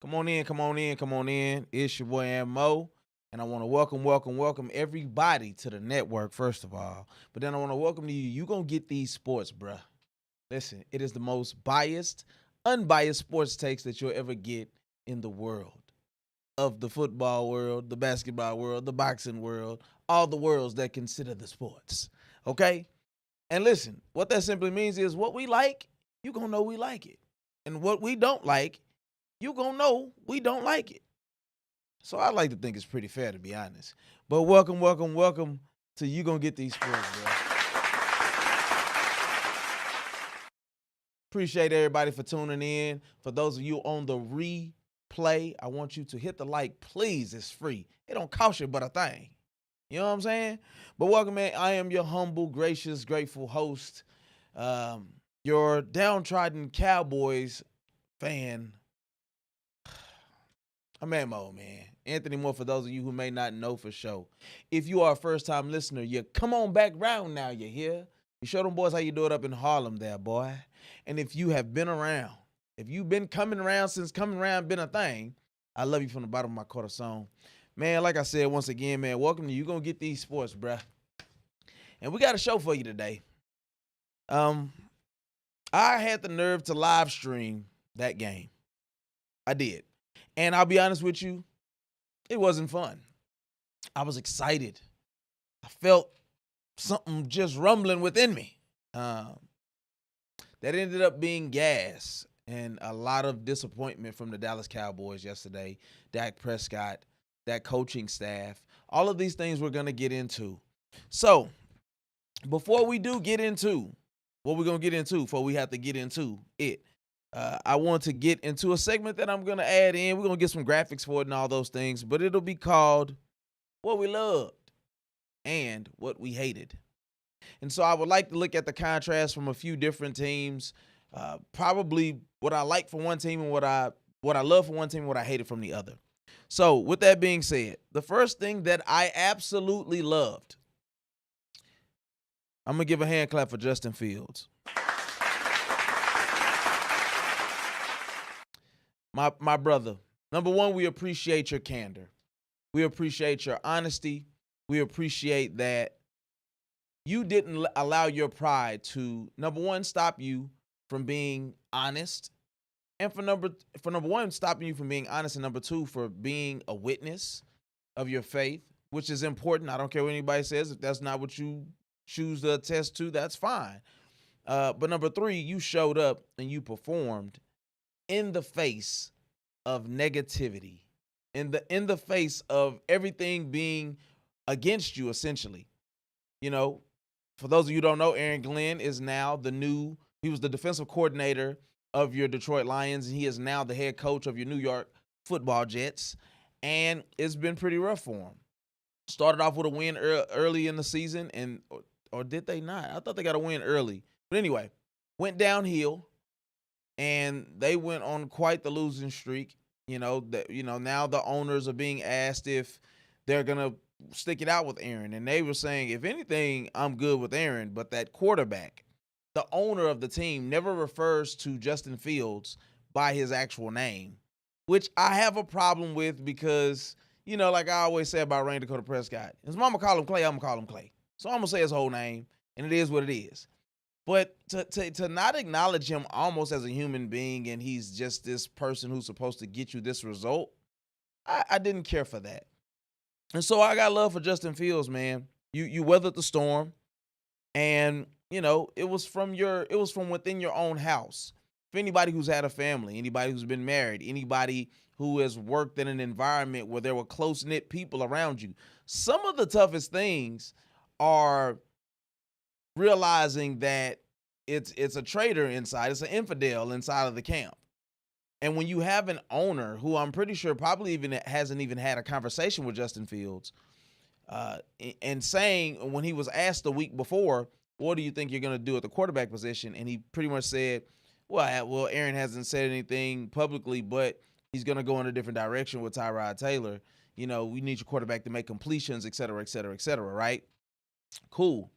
Come on in, come on in, come on in. It's your boy Mo. And I want to welcome everybody to the network, first of all. But then I want to welcome to you. You going to get these sports, bruh. Listen, it is the most biased, unbiased sports takes that you'll ever get in the world. Of the football world, the basketball world, the boxing world, all the worlds that consider the sports. Okay? And listen, what that simply means is what we like, you going to know we like it. And what we don't like, you gonna know we don't like it. So I like to think it's pretty fair, to be honest. But welcome to You Gonna Get These Sports, bro. Appreciate everybody for tuning in. For those of you on the replay, I want you to hit the like, please. It's free. It don't cost you but a thing. You know what I'm saying? But welcome, man. I am your humble, gracious, grateful host, your downtrodden Cowboys fan. I'm Mo, man. Anthony Moore, for those of you who may not know for sure. If you are a first-time listener, you come on back round now, you hear? You show them boys how you do it up in Harlem there, boy. And if you have been around, if you've been coming around since coming around been a thing, I love you from the bottom of my corazon. Man, like I said, once again, man, welcome to You Gonna Get These Sports, bruh. And we got a show for you today. I had the nerve to live stream that game. I did. And I'll be honest with you, it wasn't fun. I was excited. I felt something just rumbling within me. That ended up being gas and a lot of disappointment from the Dallas Cowboys yesterday. Dak Prescott, that coaching staff, all of these things we're going to get into. So, before we do get into what we're going to get into, before we have to get into it, I want to get into a segment that I'm going to add in. We're going to get some graphics for it and all those things, but it'll be called What We Loved and What We Hated. And so I would like to look at the contrast from a few different teams, probably what I like for one team and what I love for one team and what I hated from the other. So with that being said, the first thing that I absolutely loved, I'm going to give a hand clap for Justin Fields. My brother, number one, we appreciate your candor. We appreciate your honesty. We appreciate that you didn't allow your pride to, number one, stop you from being honest. And for number one, stopping you from being honest. And number two, for being a witness of your faith, which is important. I don't care what anybody says. If that's not what you choose to attest to, that's fine. But number three, you showed up and you performed in the face of negativity, in the face of everything being against you, essentially. You know, for those of you who don't know, Aaron Glenn is now he was the defensive coordinator of your Detroit Lions, and he is now the head coach of your New York Football Jets, and it's been pretty rough for him. Started off with a win early in the season, or did they not? I thought they got a win early. But anyway, went downhill. And they went on quite the losing streak. Now the owners are being asked if they're gonna stick it out with Aaron, and they were saying, if anything, I'm good with Aaron. But that quarterback, the owner of the team, never refers to Justin Fields by his actual name, which I have a problem with because, like I always say about Rain Dakota Prescott, his mama call him Clay, I'm gonna call him Clay. So I'm gonna say his whole name, and it is what it is. But to not acknowledge him almost as a human being and he's just this person who's supposed to get you this result, I didn't care for that. And so I got love for Justin Fields, man. You weathered the storm, and it was from within your own house. For anybody who's had a family, anybody who's been married, anybody who has worked in an environment where there were close-knit people around you, some of the toughest things are realizing that it's a traitor inside, it's an infidel inside of the camp. And when you have an owner who I'm pretty sure probably even hasn't even had a conversation with Justin Fields, and saying, when he was asked the week before, what do you think you're going to do at the quarterback position? And he pretty much said, well, Aaron hasn't said anything publicly, but he's going to go in a different direction with Tyrod Taylor. We need your quarterback to make completions, et cetera, et cetera, et cetera, right? Cool.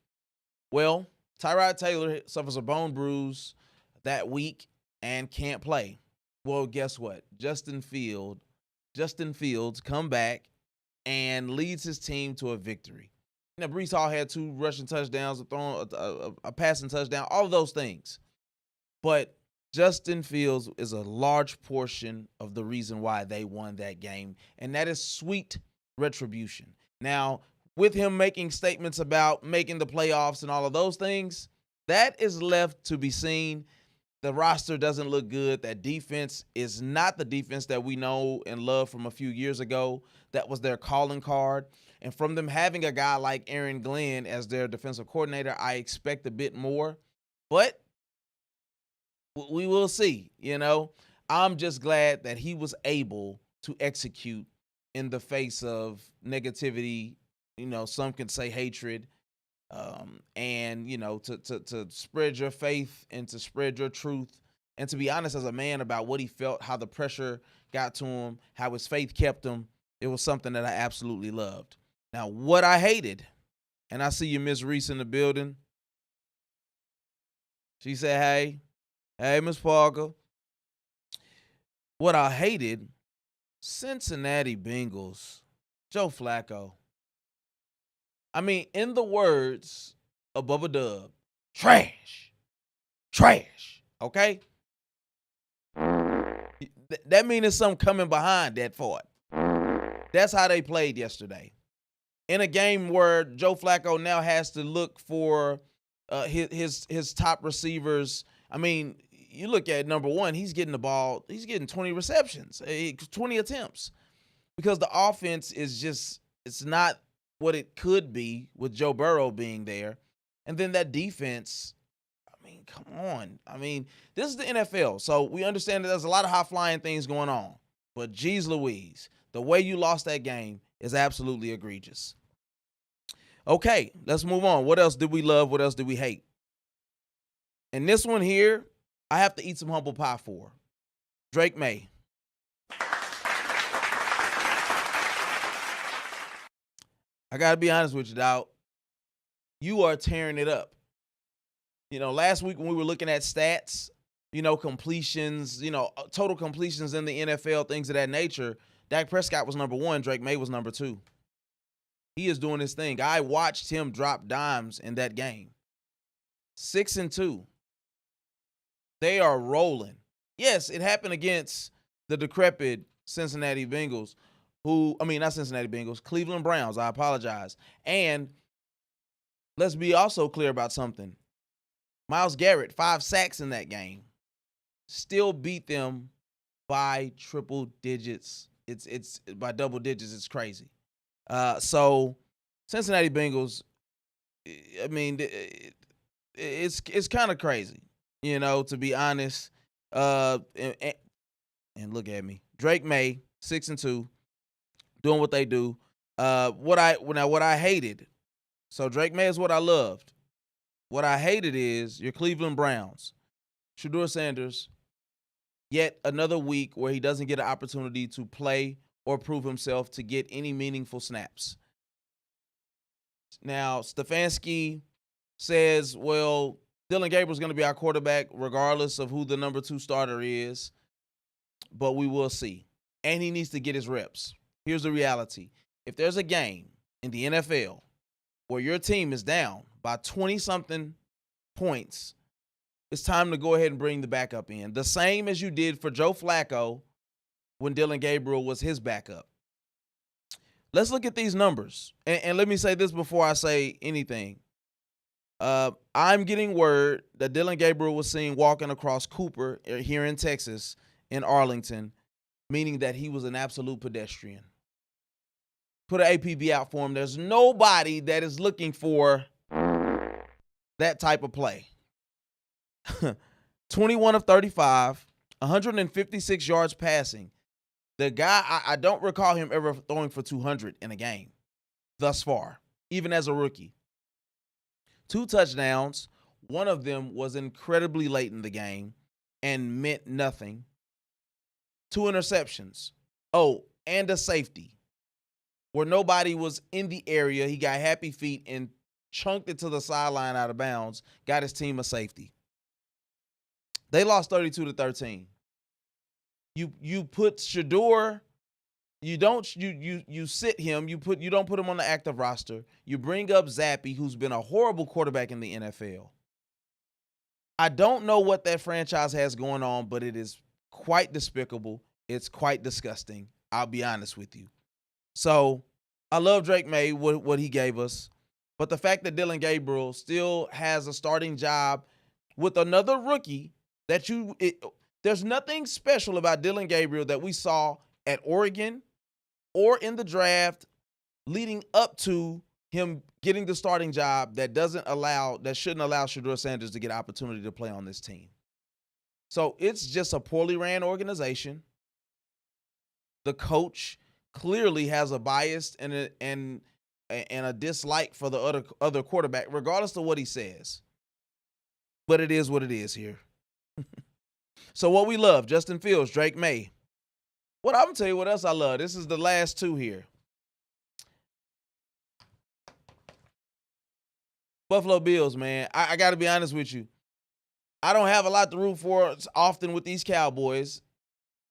Well, Tyrod Taylor suffers a bone bruise that week and can't play. Well, guess what? Justin Fields come back and leads his team to a victory. Now, Brees Hall had 2 rushing touchdowns, a passing touchdown, all of those things. But Justin Fields is a large portion of the reason why they won that game, and that is sweet retribution. Now, with him making statements about making the playoffs and all of those things, that is left to be seen. The roster doesn't look good. That defense is not the defense that we know and love from a few years ago. That was their calling card. And from them having a guy like Aaron Glenn as their defensive coordinator, I expect a bit more. But we will see, I'm just glad that he was able to execute in the face of negativity, some could say hatred, and to spread your faith and to spread your truth and to be honest as a man about what he felt, how the pressure got to him, how his faith kept him. It was something that I absolutely loved. Now, what I hated, and I see you, Miss Reese, in the building. She said, hey, Miss Parker. What I hated, Cincinnati Bengals, Joe Flacco. I mean, in the words of Bubba Dub, trash, okay? That means there's something coming behind that fort. That's how they played yesterday. In a game where Joe Flacco now has to look for his top receivers. I mean, you look at number one, he's getting the ball. He's getting 20 receptions, 20 attempts because the offense is just, it's not what it could be with Joe Burrow being there. And then that defense, I mean, come on. I mean, this is the NFL, so we understand that there's a lot of high-flying things going on. But geez Louise, the way you lost that game is absolutely egregious. Okay, let's move on. What else did we love? What else did we hate? And this one here, I have to eat some humble pie for. Drake May. I got to be honest with you, dog. You are tearing it up. Last week when we were looking at stats, completions, total completions in the NFL, things of that nature, Dak Prescott was number 1, Drake May was number 2. He is doing his thing. I watched him drop dimes in that game. 6-2. They are rolling. Yes, it happened against the decrepit Cincinnati Bengals, not Cincinnati Bengals, Cleveland Browns. I apologize. And let's be also clear about something. Myles Garrett, 5 sacks in that game. Still beat them by triple digits. It's by double digits. It's crazy. So Cincinnati Bengals, I mean, it's kind of crazy, to be honest. And look at me. Drake May, 6-2, doing what they do. What I hated. So Drake May is what I loved. What I hated is your Cleveland Browns. Shedeur Sanders, yet another week where he doesn't get an opportunity to play or prove himself to get any meaningful snaps. Now, Stefanski says, well, Dylan Gabriel's going to be our quarterback regardless of who the number 2 starter is, but we will see. And he needs to get his reps. Here's the reality. If there's a game in the NFL where your team is down by 20-something points, it's time to go ahead and bring the backup in. The same as you did for Joe Flacco when Dylan Gabriel was his backup. Let's look at these numbers. And let me say this before I say anything. I'm getting word that Dylan Gabriel was seen walking across Cooper here in Texas, in Arlington, meaning that he was an absolute pedestrian. Put an APB out for him. There's nobody that is looking for that type of play. 21 of 35, 156 yards passing. The guy, I don't recall him ever throwing for 200 in a game thus far, even as a rookie. 2 touchdowns. One of them was incredibly late in the game and meant nothing. 2 interceptions. Oh, and a safety where nobody was in the area. He got happy feet and chunked it to the sideline out of bounds, got his team a safety. They lost 32-13. You put Shador. You sit him. You don't put him on the active roster. You bring up Zappy, who's been a horrible quarterback in the NFL. I don't know what that franchise has going on, but it is quite despicable. It's quite disgusting. I'll be honest with you. So I love Drake May, what he gave us. But the fact that Dylan Gabriel still has a starting job with another rookie there's nothing special about Dylan Gabriel that we saw at Oregon or in the draft leading up to him getting the starting job that shouldn't allow Shedeur Sanders to get opportunity to play on this team. So it's just a poorly ran organization. The coach clearly has a bias and a dislike for the other quarterback, regardless of what he says. But it is what it is here. So what we love, Justin Fields, Drake May. I'm going to tell you what else I love. This is the last two here. Buffalo Bills, man. I got to be honest with you. I don't have a lot to root for often with these Cowboys.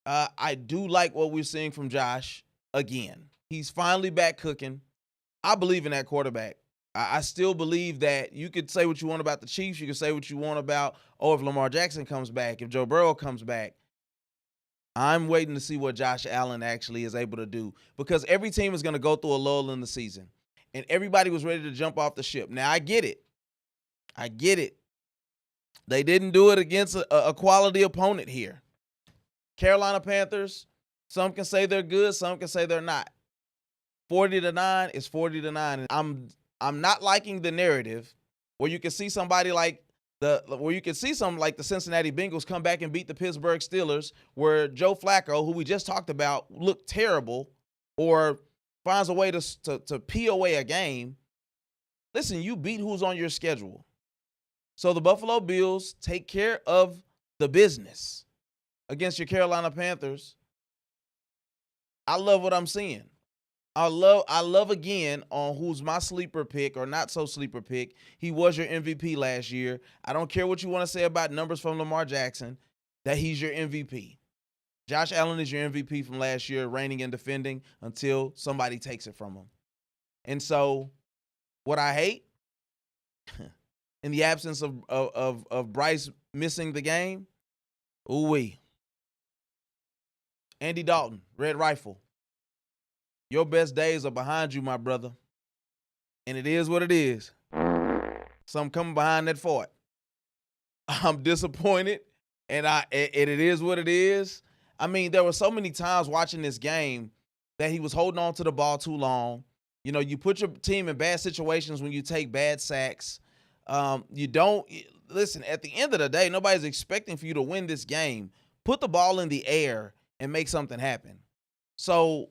I do like what we're seeing from Josh again. He's finally back cooking. I believe in that quarterback. I still believe that you could say what you want about the Chiefs. You could say what you want about, if Lamar Jackson comes back, if Joe Burrow comes back. I'm waiting to see what Josh Allen actually is able to do, because every team is going to go through a lull in the season, and everybody was ready to jump off the ship. Now, I get it. They didn't do it against a quality opponent here. Carolina Panthers, some can say they're good, some can say they're not. 40-9 is 40-9. I'm not liking the narrative where you can see somebody like the Cincinnati Bengals come back and beat the Pittsburgh Steelers, where Joe Flacco, who we just talked about, looked terrible or finds a way to pee away a game. Listen, you beat who's on your schedule. So the Buffalo Bills take care of the business against your Carolina Panthers. I love what I'm seeing. I love again on who's my sleeper pick or not so sleeper pick. He was your MVP last year. I don't care what you want to say about numbers from Lamar Jackson, that he's your MVP. Josh Allen is your MVP from last year, reigning and defending until somebody takes it from him. And so what I hate, in the absence of Bryce missing the game, ooh-wee. Andy Dalton, Red Rifle. Your best days are behind you, my brother. And it is what it is. So I'm coming behind that fort. I'm disappointed, and it is what it is. I mean, there were so many times watching this game that he was holding on to the ball too long. You know, you put your team in bad situations when you take bad sacks. Listen, at the end of the day, nobody's expecting for you to win this game. Put the ball in the air and make something happen. So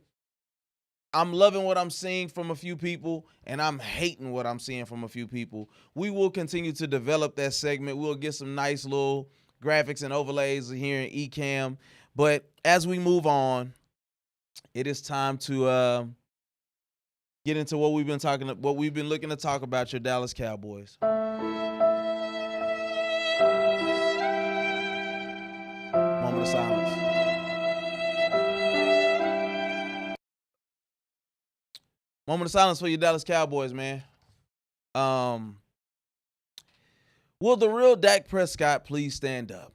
I'm loving what I'm seeing from a few people, and I'm hating what I'm seeing from a few people. We will continue to develop that segment. We'll get some nice little graphics and overlays here in eCam. But as we move on, it is time to get into what we've been looking to talk about, your Dallas Cowboys. Moment of silence. Moment of silence for your Dallas Cowboys, man. Will the real Dak Prescott please stand up?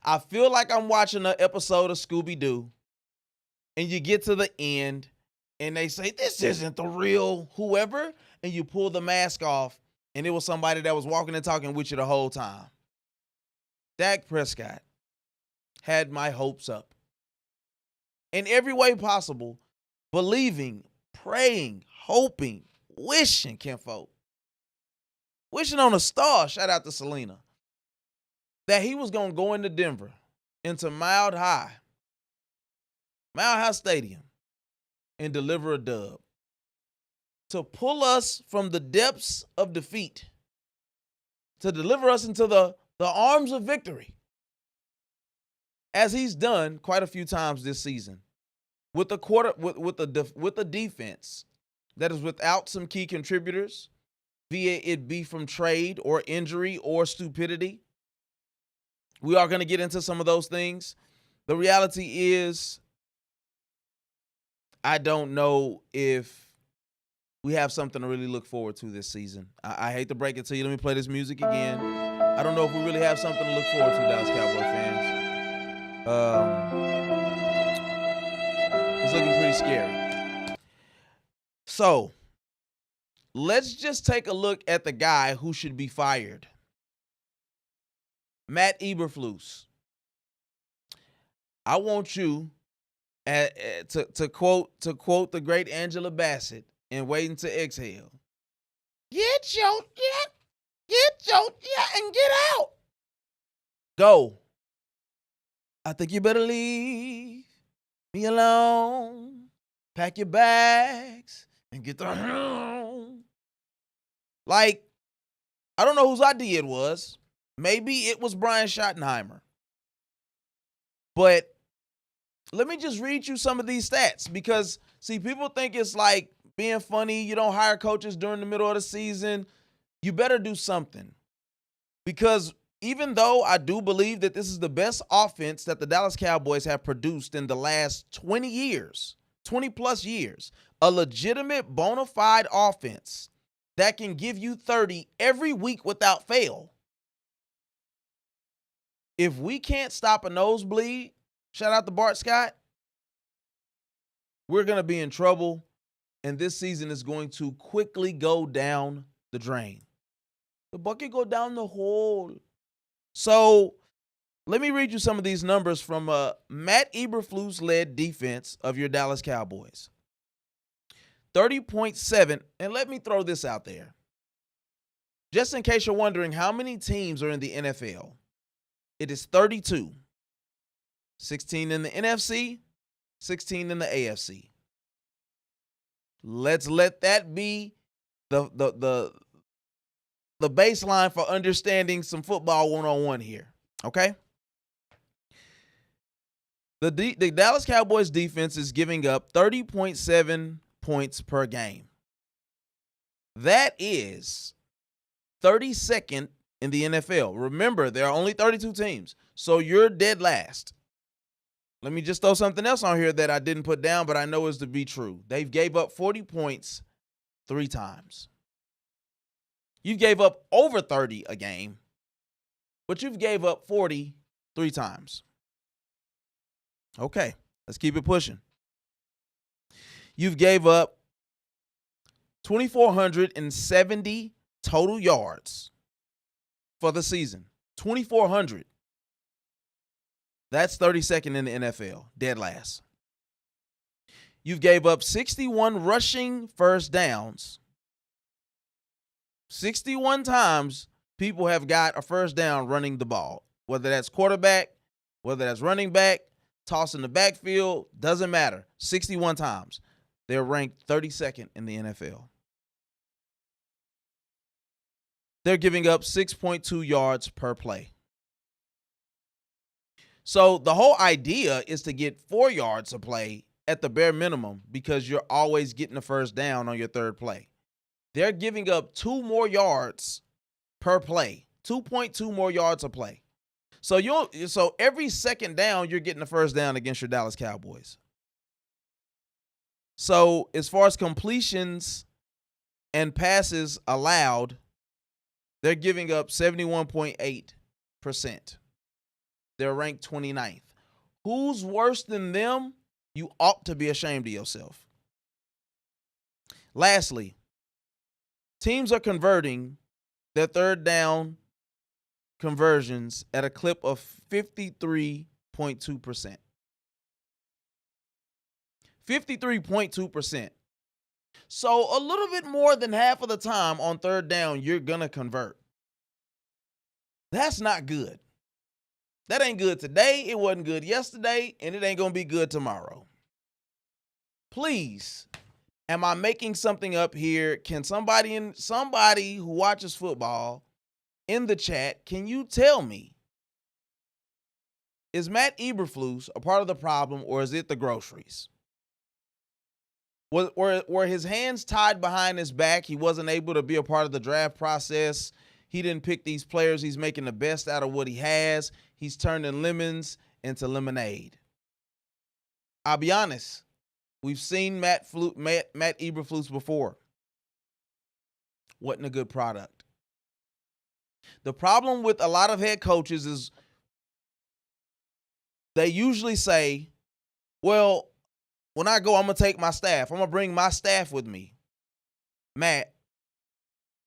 I feel like I'm watching an episode of Scooby-Doo, and you get to the end, and they say, this isn't the real whoever, and you pull the mask off, and it was somebody that was walking and talking with you the whole time. Dak Prescott had my hopes up. In every way possible, believing, praying, hoping, wishing, kinfolk. Wishing on a star, shout out to Selena, that he was going to go into Denver, into Mile High Stadium, and deliver a dub. To pull us from the depths of defeat, to deliver us into the arms of victory, as he's done quite a few times this season. With the defense that is without some key contributors, be it be from trade or injury or stupidity, We are going to get into some of those things. The reality is, I don't know if we have something to really look forward to this season. I hate to break it to you. Let me play this music again. I don't know if we really have something to look forward to, Dallas Cowboy fans. It's looking pretty scary. So, let's just take a look at the guy who should be fired. Matt Eberflus. I want you to quote the great Angela Bassett in Waiting to Exhale. Get your and get out. Go. I think you better leave me alone. Pack your bags and get the home. Like, I don't know whose idea it was. Maybe it was Brian Schottenheimer. But let me just read you some of these stats because, see, people think it's like being funny. You don't hire coaches during the middle of the season. You better do something. Because even though I do believe that this is the best offense that the Dallas Cowboys have produced in the last 20 years, 20 plus years, a legitimate bona fide offense that can give you 30 every week without fail. If we can't stop a nosebleed, shout out to Bart Scott, we're going to be in trouble, and this season is going to quickly go down the drain. The bucket go down the hole. So let me read you some of these numbers from Matt Eberflus-led defense of your Dallas Cowboys. 30.7, and let me throw this out there. Just in case you're wondering how many teams are in the NFL, it is 32. 16 in the NFC, 16 in the AFC. Let's let that be the baseline for understanding some football one-on-one here, okay? The Dallas Cowboys defense is giving up 30.7 points per game. That is 32nd in the NFL. Remember, there are only 32 teams, so you're dead last. Let me just throw something else on here that I didn't put down, but I know is to be true. They've gave up 40 points 3 times. You gave up over 30 a game, but you've gave up 40 3 times. Okay, let's keep it pushing. You've gave up 2,470 total yards for the season. 2,400. That's 32nd in the NFL, dead last. You've gave up 61 rushing first downs. 61 times people have got a first down running the ball, whether that's quarterback, whether that's running back, toss in the backfield, doesn't matter. 61 times. They're ranked 32nd in the NFL. They're giving up 6.2 yards per play. So the whole idea is to get 4 yards a play at the bare minimum because you're always getting the first down on your third play. They're giving up 2 more yards per play, 2.2 more yards a play. So every second down, you're getting the first down against your Dallas Cowboys. So as far as completions and passes allowed, they're giving up 71.8%. They're ranked 29th. Who's worse than them? You ought to be ashamed of yourself. Lastly, teams are converting their third down conversions at a clip of 53.2%. 53.2%. So a little bit more than half of the time on third down, you're going to convert. That's not good. That ain't good today. It wasn't good yesterday, and it ain't going to be good tomorrow. Please, am I making something up here? Can somebody who watches football in the chat, can you tell me, is Matt Eberflus a part of the problem, or is it the groceries? Were his hands tied behind his back? He wasn't able to be a part of the draft process. He didn't pick these players. He's making the best out of what he has. He's turning lemons into lemonade. I'll be honest. We've seen Matt Eberflus before. Wasn't a good product. The problem with a lot of head coaches is they usually say, well, when I go, I'm going to take my staff. I'm going to bring my staff with me. Matt,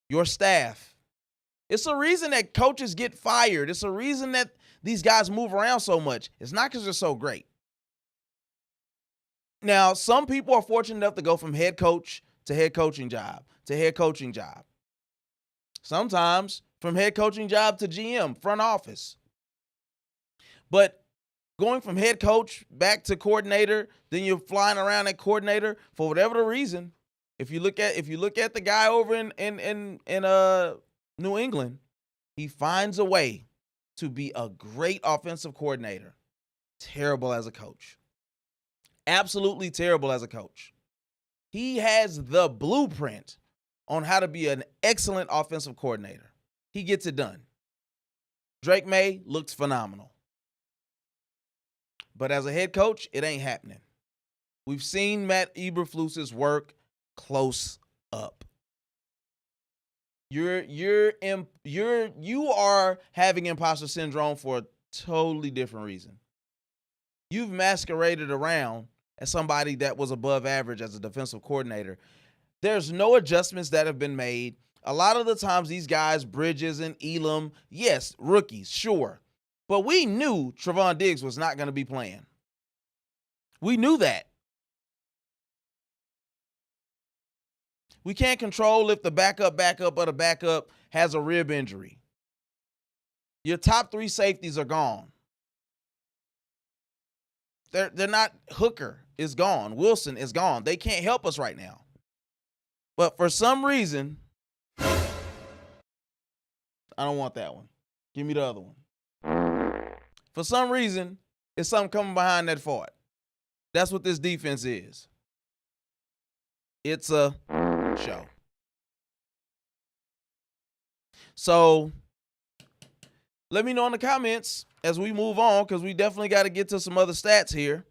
your staff. It's a reason that coaches get fired. It's a reason that these guys move around so much. It's not because they're so great. Now, some people are fortunate enough to go from head coach to head coaching job to head coaching job. Sometimes from head coaching job to GM, front office. But going from head coach back to coordinator, then you're flying around at coordinator for whatever the reason. If you look at the guy over in New England, he finds a way to be a great offensive coordinator. Terrible as a coach. Absolutely terrible as a coach. He has the blueprint on how to be an excellent offensive coordinator. He gets it done. Drake May looks phenomenal. But as a head coach, it ain't happening. We've seen Matt Eberflus's work close up. You are having imposter syndrome for a totally different reason. You've masqueraded around as somebody that was above average as a defensive coordinator. There's no adjustments that have been made. A lot of the times these guys, Bridges and Elam, yes, rookies, sure. But we knew Trevon Diggs was not going to be playing. We knew that. We can't control if the backup of the backup has a rib injury. Your top three safeties are gone. They're not. Hooker is gone. Wilson is gone. They can't help us right now. But for some reason, I don't want that one. Give me the other one. For some reason, it's something coming behind that fart. That's what this defense is. It's a show. So let me know in the comments as we move on, because we definitely got to get to some other stats here.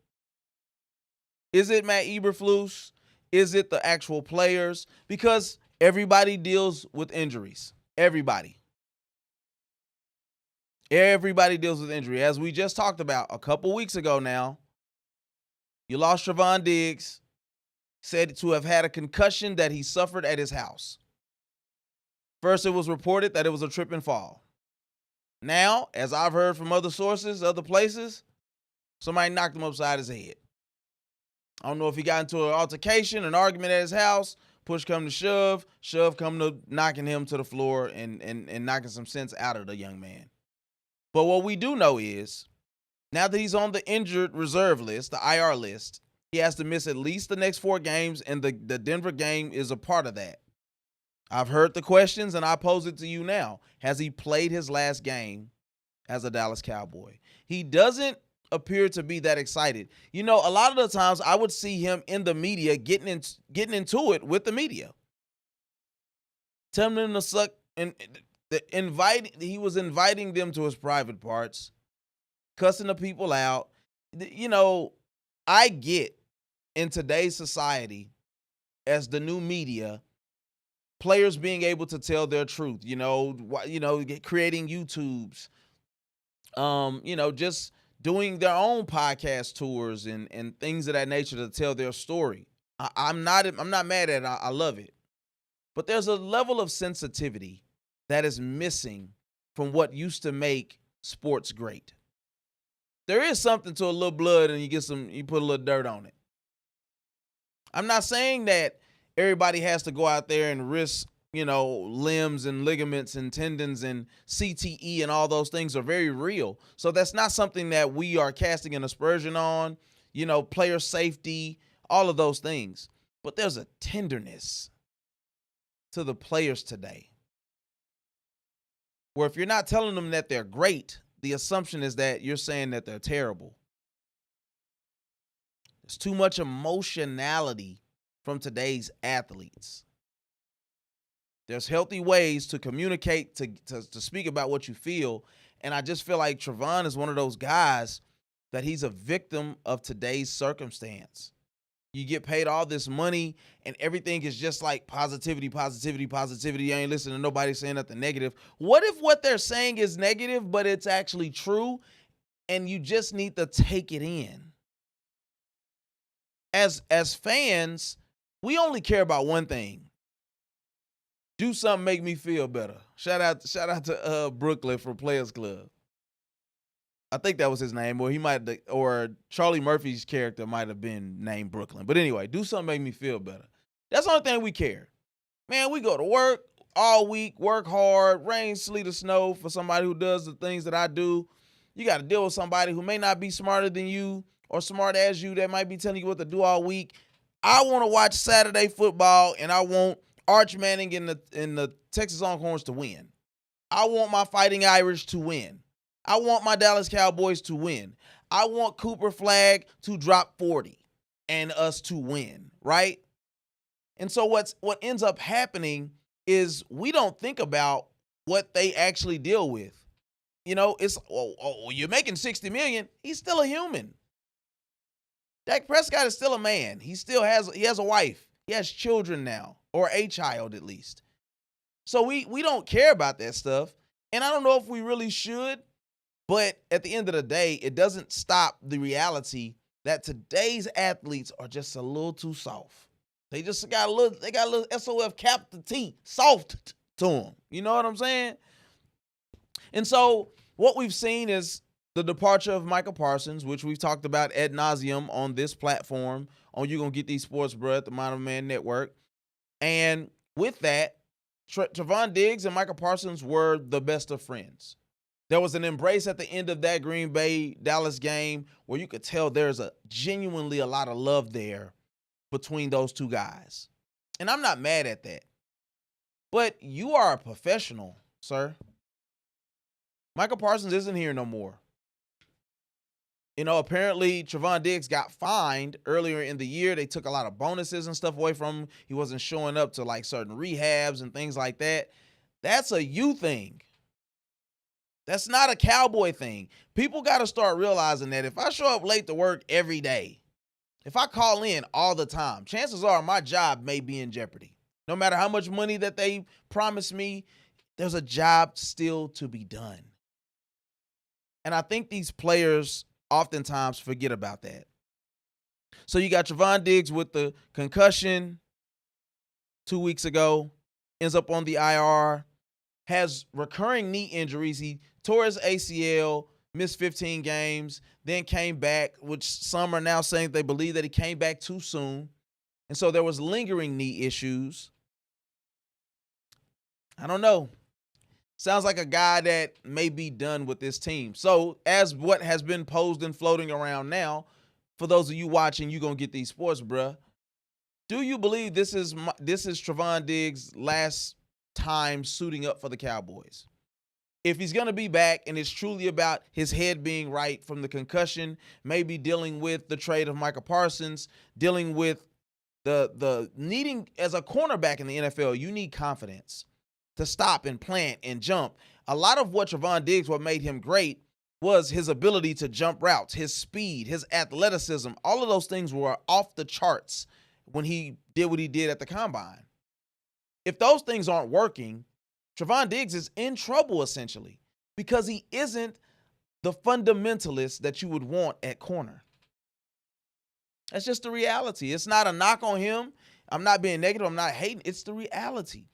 Is it Matt Eberflus? Is it the actual players? Because everybody deals with injuries. Everybody deals with injury. As we just talked about a couple weeks ago now, you lost Trevon Diggs, said to have had a concussion that he suffered at his house. First, it was reported that it was a trip and fall. Now, as I've heard from other sources, other places, somebody knocked him upside his head. I don't know if he got into an altercation, an argument at his house, push come to shove come to knocking him to the floor and knocking some sense out of the young man. But what we do know is, now that he's on the injured reserve list, the IR list, he has to miss at least the next 4 games, and the Denver game is a part of that. I've heard the questions, and I pose it to you now. Has he played his last game as a Dallas Cowboy? He doesn't appear to be that excited. You know, a lot of the times I would see him in the media getting into it with the media. Telling them to suck, and he was inviting them to his private parts, cussing the people out. You know, I get in today's society, as the new media, players being able to tell their truth, creating YouTubes, just doing their own podcast tours and things of that nature to tell their story. I'm not mad at it. I love it. But there's a level of sensitivity that is missing from what used to make sports great. There is something to a little blood, and you put a little dirt on it. I'm not saying that everybody has to go out there and risk, limbs and ligaments and tendons and CTE, and all those things are very real. So that's not something that we are casting an aspersion on, player safety, all of those things. But there's a tenderness to the players today, where if you're not telling them that they're great, the assumption is that you're saying that they're terrible. There's too much emotionality from today's athletes. There's healthy ways to communicate, to speak about what you feel. And I just feel like Trevon is one of those guys that he's a victim of today's circumstance. You get paid all this money and everything is just like positivity, positivity, positivity. You ain't listening to nobody saying nothing negative. What if what they're saying is negative, but it's actually true and you just need to take it in? As fans, we only care about one thing. Do something make me feel better. Shout out to Brooklyn from Players Club. I think that was his name, or Charlie Murphy's character might have been named Brooklyn. But anyway, do something make me feel better. That's the only thing we care. Man, we go to work all week, work hard, rain, sleet, or snow for somebody who does the things that I do. You got to deal with somebody who may not be smarter than you or smart as you that might be telling you what to do all week. I want to watch Saturday football, and I want Arch Manning in the Texas Longhorns to win. I want my Fighting Irish to win. I want my Dallas Cowboys to win. I want Cooper Flagg to drop 40 and us to win, right? And so what ends up happening is we don't think about what they actually deal with. You know, it's you're making $60 million. He's still a human. Dak Prescott is still a man. He has a wife. He has children now, or a child at least. So we don't care about that stuff. And I don't know if we really should, but at the end of the day, it doesn't stop the reality that today's athletes are just a little too soft. They got a little SOF cap to T, soft to them. You know what I'm saying? And so what we've seen is the departure of Micah Parsons, which we've talked about ad nauseum on this platform, on You Gonna Get These Sports, bro, at the Modern Man Network. And with that, Trevon Diggs and Micah Parsons were the best of friends. There was an embrace at the end of that Green Bay-Dallas game where you could tell there's genuinely a lot of love there between those two guys. And I'm not mad at that. But you are a professional, sir. Micah Parsons isn't here no more. You know, apparently Trevon Diggs got fined earlier in the year. They took a lot of bonuses and stuff away from him. He wasn't showing up to like certain rehabs and things like that. That's a you thing. That's not a Cowboy thing. People got to start realizing that if I show up late to work every day, if I call in all the time, chances are my job may be in jeopardy. No matter how much money that they promise me, there's a job still to be done. And I think these players oftentimes forget about that. So you got Trevon Diggs with the concussion 2 weeks ago, ends up on the IR, has recurring knee injuries. He tore his ACL, missed 15 games, then came back, which some are now saying they believe that he came back too soon. And so there was lingering knee issues. I don't know. Sounds like a guy that may be done with this team. So as what has been posed and floating around now, for those of you watching, you're going to get these sports, bruh. Do you believe this is Trevon Diggs' last time suiting up for the Cowboys? If he's going to be back and it's truly about his head being right from the concussion, maybe dealing with the trade of Micah Parsons, dealing with the needing, as a cornerback in the NFL, you need confidence to stop and plant and jump. A lot of what Trevon Diggs, what made him great, was his ability to jump routes, his speed, his athleticism. All of those things were off the charts when he did what he did at the combine. If those things aren't working, Trevon Diggs is in trouble essentially because he isn't the fundamentalist that you would want at corner. That's just the reality. It's not a knock on him. I'm not being negative. I'm not hating. It's the reality.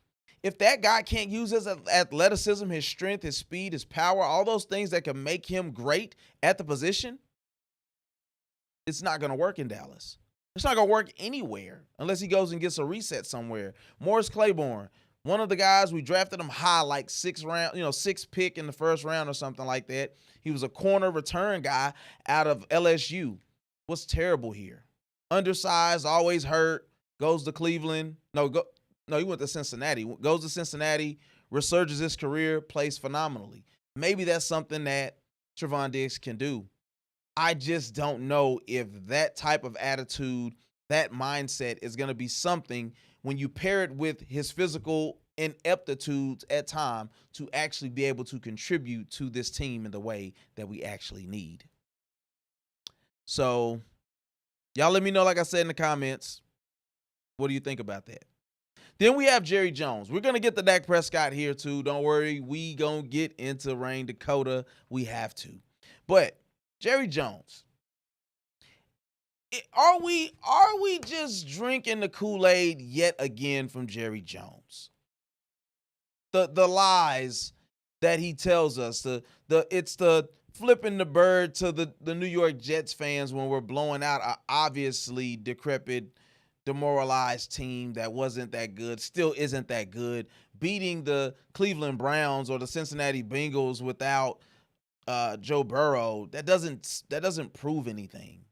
If that guy can't use his athleticism, his strength, his speed, his power, all those things that can make him great at the position, it's not going to work in Dallas. It's not going to work anywhere unless he goes and gets a reset somewhere. Morris Claiborne, one of the guys, we drafted him high, like sixth pick in the first round or something like that. He was a corner return guy out of LSU. Was terrible here. Undersized, always hurt, goes to Cleveland. No, he went to Cincinnati. Goes to Cincinnati, resurges his career, plays phenomenally. Maybe that's something that Trevon Diggs can do. I just don't know if that type of attitude, that mindset is going to be something when you pair it with his physical ineptitudes at time to actually be able to contribute to this team in the way that we actually need. So y'all let me know, like I said in the comments, what do you think about that? Then we have Jerry Jones. We're going to get the Dak Prescott here too. Don't worry. We going to get into Rain Dakota. We have to. But Jerry Jones, are we just drinking the Kool-Aid yet again from Jerry Jones? The lies that he tells us, it's the flipping the bird to the New York Jets fans when we're blowing out an obviously decrepit, demoralized team that wasn't that good, still isn't that good, beating the Cleveland Browns or the Cincinnati Bengals without Joe Burrow. That doesn't prove anything.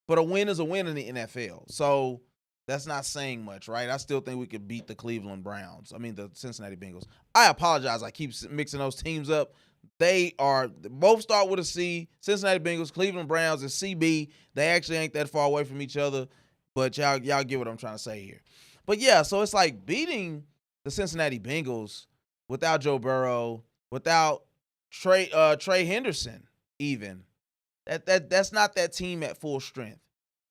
But a win is a win in the NFL. So that's not saying much, right? I still think we could beat the Cleveland Browns. I mean, the Cincinnati Bengals. I apologize. I keep mixing those teams up. They are both start with a C. Cincinnati Bengals, Cleveland Browns, and CB. They actually ain't that far away from each other. But y'all get what I'm trying to say here. But yeah, so it's like beating the Cincinnati Bengals without Joe Burrow, without Trey Henderson even. That's not that team at full strength.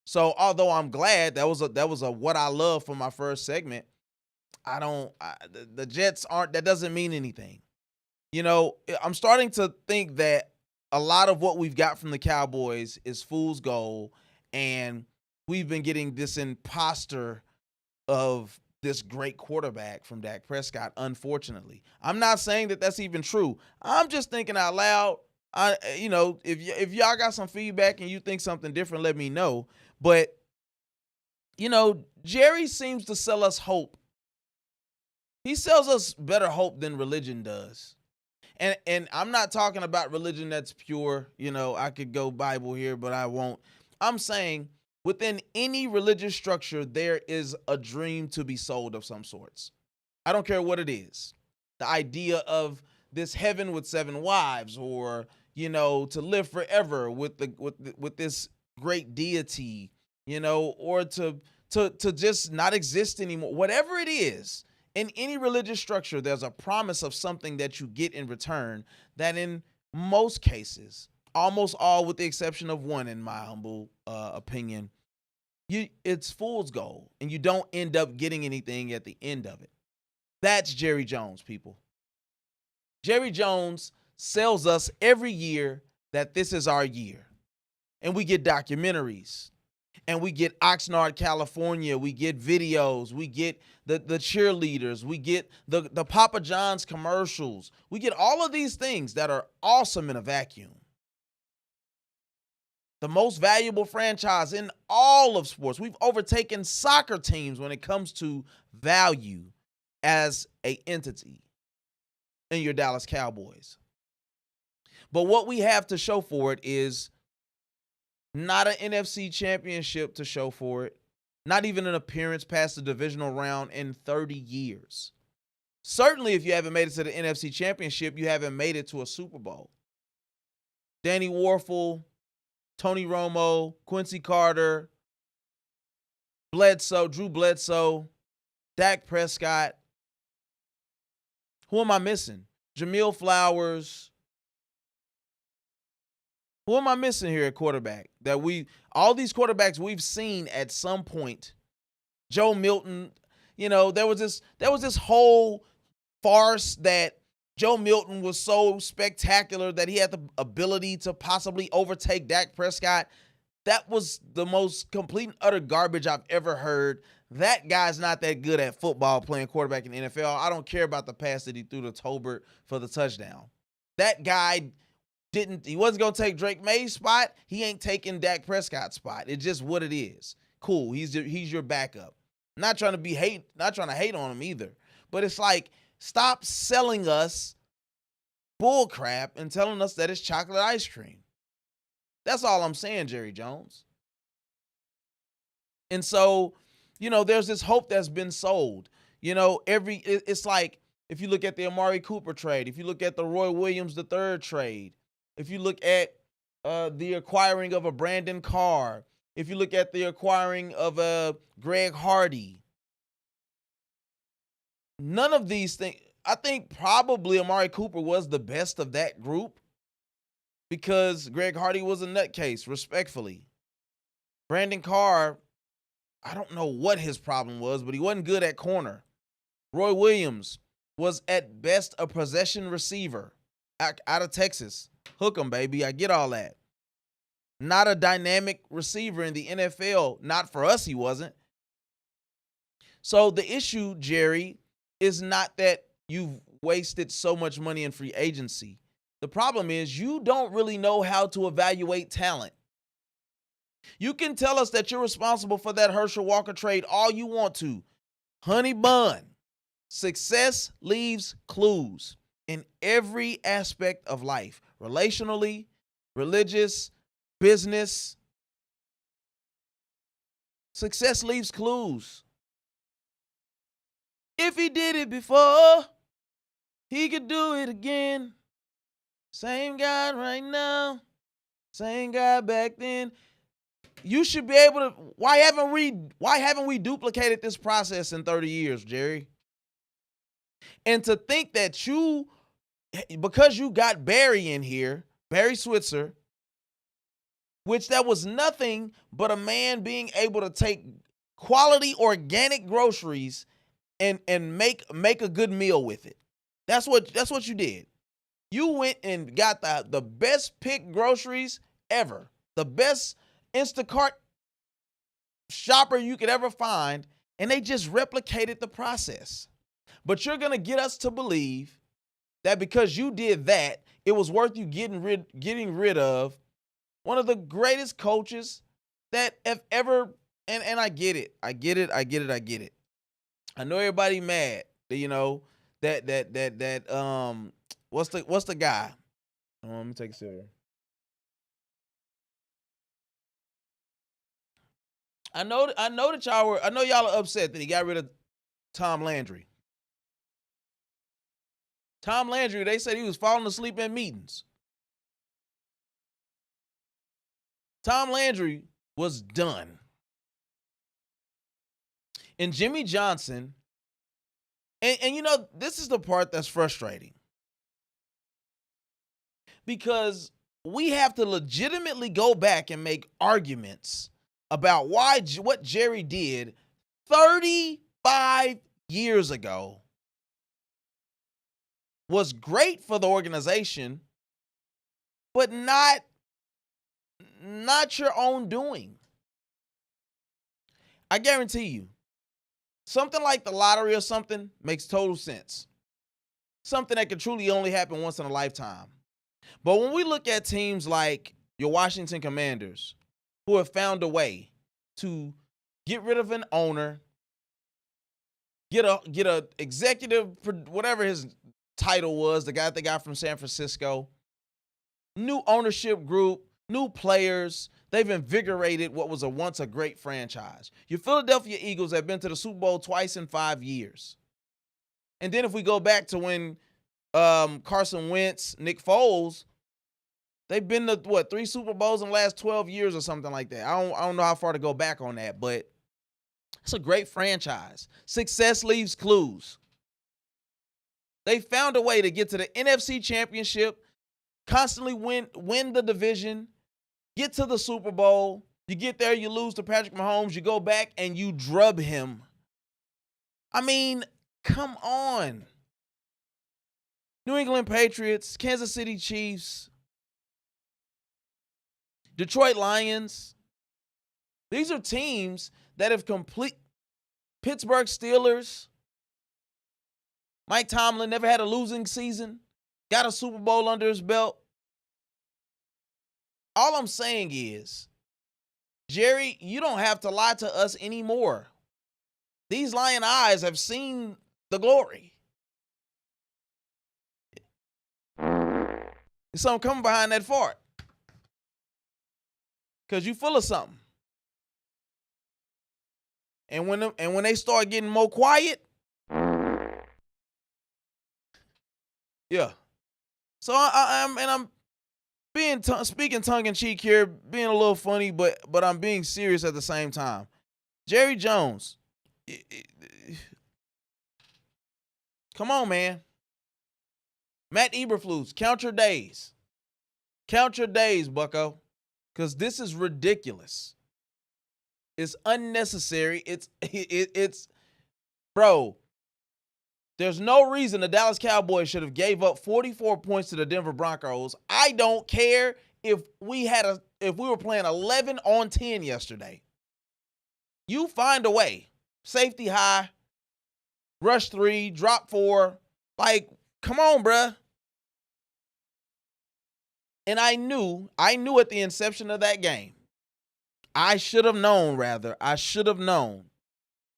So although I'm glad that was a what I love for my first segment, the Jets aren't. That doesn't mean anything. You know, I'm starting to think that a lot of what we've got from the Cowboys is fool's gold, and we've been getting this imposter of this great quarterback from Dak Prescott, unfortunately. I'm not saying that that's even true. I'm just thinking out loud. If y'all got some feedback and you think something different, let me know. But, Jerry seems to sell us hope. He sells us better hope than religion does. And I'm not talking about religion that's pure. I could go Bible here, but I won't. I'm saying within any religious structure, there is a dream to be sold of some sorts. I don't care what it is. The idea of this heaven with 7 wives, or to live forever with this great deity, or to just not exist anymore. Whatever it is, in any religious structure, there's a promise of something that you get in return that in most cases, almost all with the exception of one, in my humble opinion, it's fool's gold, and you don't end up getting anything at the end of it. That's Jerry Jones, people. Jerry Jones sells us every year that this is our year. And we get documentaries. And we get Oxnard, California. We get videos. We get the cheerleaders. We get the Papa John's commercials. We get all of these things that are awesome in a vacuum. The most valuable franchise in all of sports. We've overtaken soccer teams when it comes to value as an entity in your Dallas Cowboys. But what we have to show for it is not an NFC championship to show for it, not even an appearance past the divisional round in 30 years. Certainly, if you haven't made it to the NFC championship, you haven't made it to a Super Bowl. Danny Warfel, Tony Romo, Quincy Carter, Drew Bledsoe, Dak Prescott. Who am I missing? Jamil Flowers. Who am I missing here at quarterback? All these quarterbacks we've seen at some point. Joe Milton, there was this whole farce that Joe Milton was so spectacular that he had the ability to possibly overtake Dak Prescott. That was the most complete and utter garbage I've ever heard. That guy's not that good at football playing quarterback in the NFL. I don't care about the pass that he threw to Tolbert for the touchdown. That guy he wasn't going to take Drake May's spot. He ain't taking Dak Prescott's spot. It's just what it is. Cool. He's your backup. Not trying to hate on him either. But it's like, stop selling us bull crap and telling us that it's chocolate ice cream. That's all I'm saying, Jerry Jones. And so, there's this hope that's been sold. It's like, if you look at the Amari Cooper trade, if you look at the Roy Williams III trade, if you look at the acquiring of a Brandon Carr, if you look at the acquiring of a Greg Hardy, none of these things. I think probably Amari Cooper was the best of that group because Greg Hardy was a nutcase, respectfully. Brandon Carr, I don't know what his problem was, but he wasn't good at corner. Roy Williams was at best a possession receiver out of Texas. Hook 'em, baby. I get all that. Not a dynamic receiver in the NFL. Not for us, he wasn't. So the issue, Jerry, is not that you've wasted so much money in free agency. The problem is you don't really know how to evaluate talent. You can tell us that you're responsible for that Herschel Walker trade all you want to. Honey bun. Success leaves clues in every aspect of life. Relationally, religious, business. Success leaves clues. If he did it before, he could do it again. Same guy right now, same guy back then. You should be able to. Why haven't we duplicated this process in 30 years, Jerry? And to think that because you got Barry in here, Barry Switzer, which that was nothing but a man being able to take quality organic groceries and make a good meal with it. That's what you did. You went and got the best picked groceries ever, the best Instacart shopper you could ever find, and they just replicated the process. But you're gonna get us to believe that because you did that, it was worth you getting rid of one of the greatest coaches that have ever. And I get it. I know everybody mad. That what's the guy? Let me take a sip. I know that y'all are upset that he got rid of Tom Landry. Tom Landry, they said he was falling asleep in meetings. Tom Landry was done. And Jimmy Johnson, and this is the part that's frustrating. Because we have to legitimately go back and make arguments about what Jerry did 35 years ago was great for the organization, but not your own doing. I guarantee you, something like the lottery or something makes total sense. Something that could truly only happen once in a lifetime. But when we look at teams like your Washington Commanders, who have found a way to get rid of an owner, get a executive, whatever his title was, the guy they got from San Francisco, new ownership group, new players. They've invigorated what was once a great franchise. Your Philadelphia Eagles have been to the Super Bowl twice in 5 years. And then if we go back to when Carson Wentz, Nick Foles, they've been to 3 Super Bowls in the last 12 years or something like that. I don't know how far to go back on that, but it's a great franchise. Success leaves clues. They found a way to get to the NFC Championship, constantly win the division, get to the Super Bowl. You get there, you lose to Patrick Mahomes, you go back and you drub him. I mean, come on. New England Patriots, Kansas City Chiefs, Detroit Lions. These are teams that have Pittsburgh Steelers. Mike Tomlin never had a losing season. Got a Super Bowl under his belt. All I'm saying is, Jerry, you don't have to lie to us anymore. These lion eyes have seen the glory. There's something coming behind that fart. Because you full of something. And when they start getting more quiet, yeah. So I'm speaking tongue in cheek here, being a little funny, but I'm being serious at the same time. Jerry Jones, Come on, man. Matt Eberflus, count your days. Count your days, bucko. Because this is ridiculous. It's unnecessary. It's bro, there's no reason the Dallas Cowboys should have gave up 44 points to the Denver Broncos. I don't care if we were playing 11 on 10 yesterday. You find a way. Safety high, rush 3, drop 4. Like, come on, bruh. And I knew at the inception of that game, I should have known,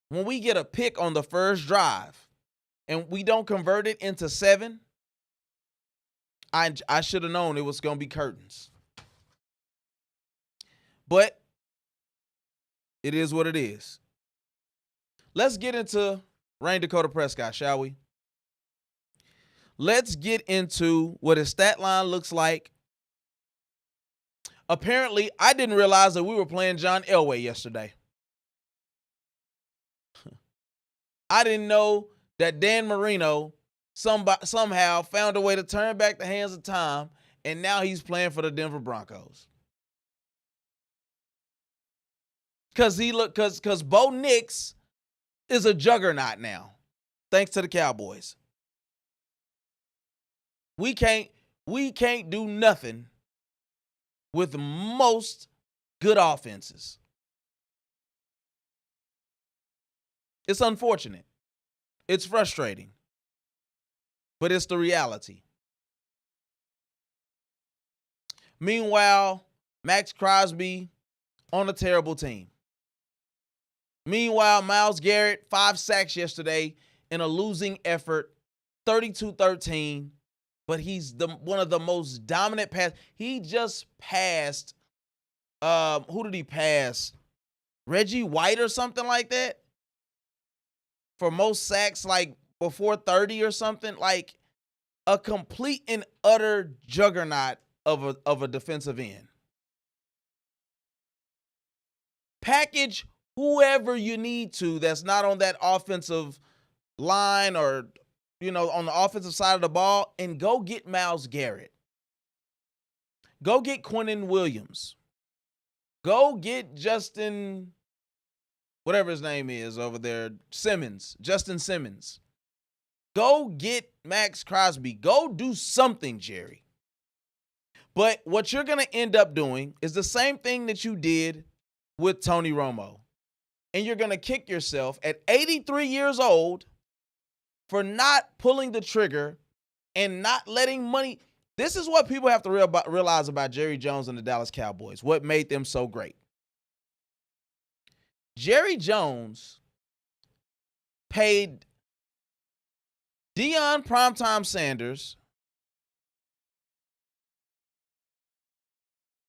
when we get a pick on the first drive and we don't convert it into 7, I should have known it was going to be curtains. But it is what it is. Let's get into Dak Dakota Prescott, shall we? Let's get into what his stat line looks like. Apparently, I didn't realize that we were playing John Elway yesterday. I didn't know that Dan Marino somehow found a way to turn back the hands of time, and now he's playing for the Denver Broncos. Because Bo Nix is a juggernaut now, thanks to the Cowboys. We can't do nothing with most good offenses. It's unfortunate. It's frustrating. But it's the reality. Meanwhile, Max Crosby on a terrible team. Meanwhile, Myles Garrett, 5 sacks yesterday in a losing effort, 32-13. But he's one of the most dominant pass. He just passed, who did he pass? Reggie White or something like that? For most sacks, like before 30 or something. Like a complete and utter juggernaut of a defensive end. Package whoever you need to that's not on that offensive line or on the offensive side of the ball, and go get Myles Garrett. Go get Quinnen Williams. Go get Justin, whatever his name is over there, Justin Simmons. Go get Max Crosby. Go do something, Jerry. But what you're going to end up doing is the same thing that you did with Tony Romo. And you're going to kick yourself at 83 years old for not pulling the trigger and not letting money. This is what people have to realize about Jerry Jones and the Dallas Cowboys, what made them so great. Jerry Jones paid Deion Primetime Sanders.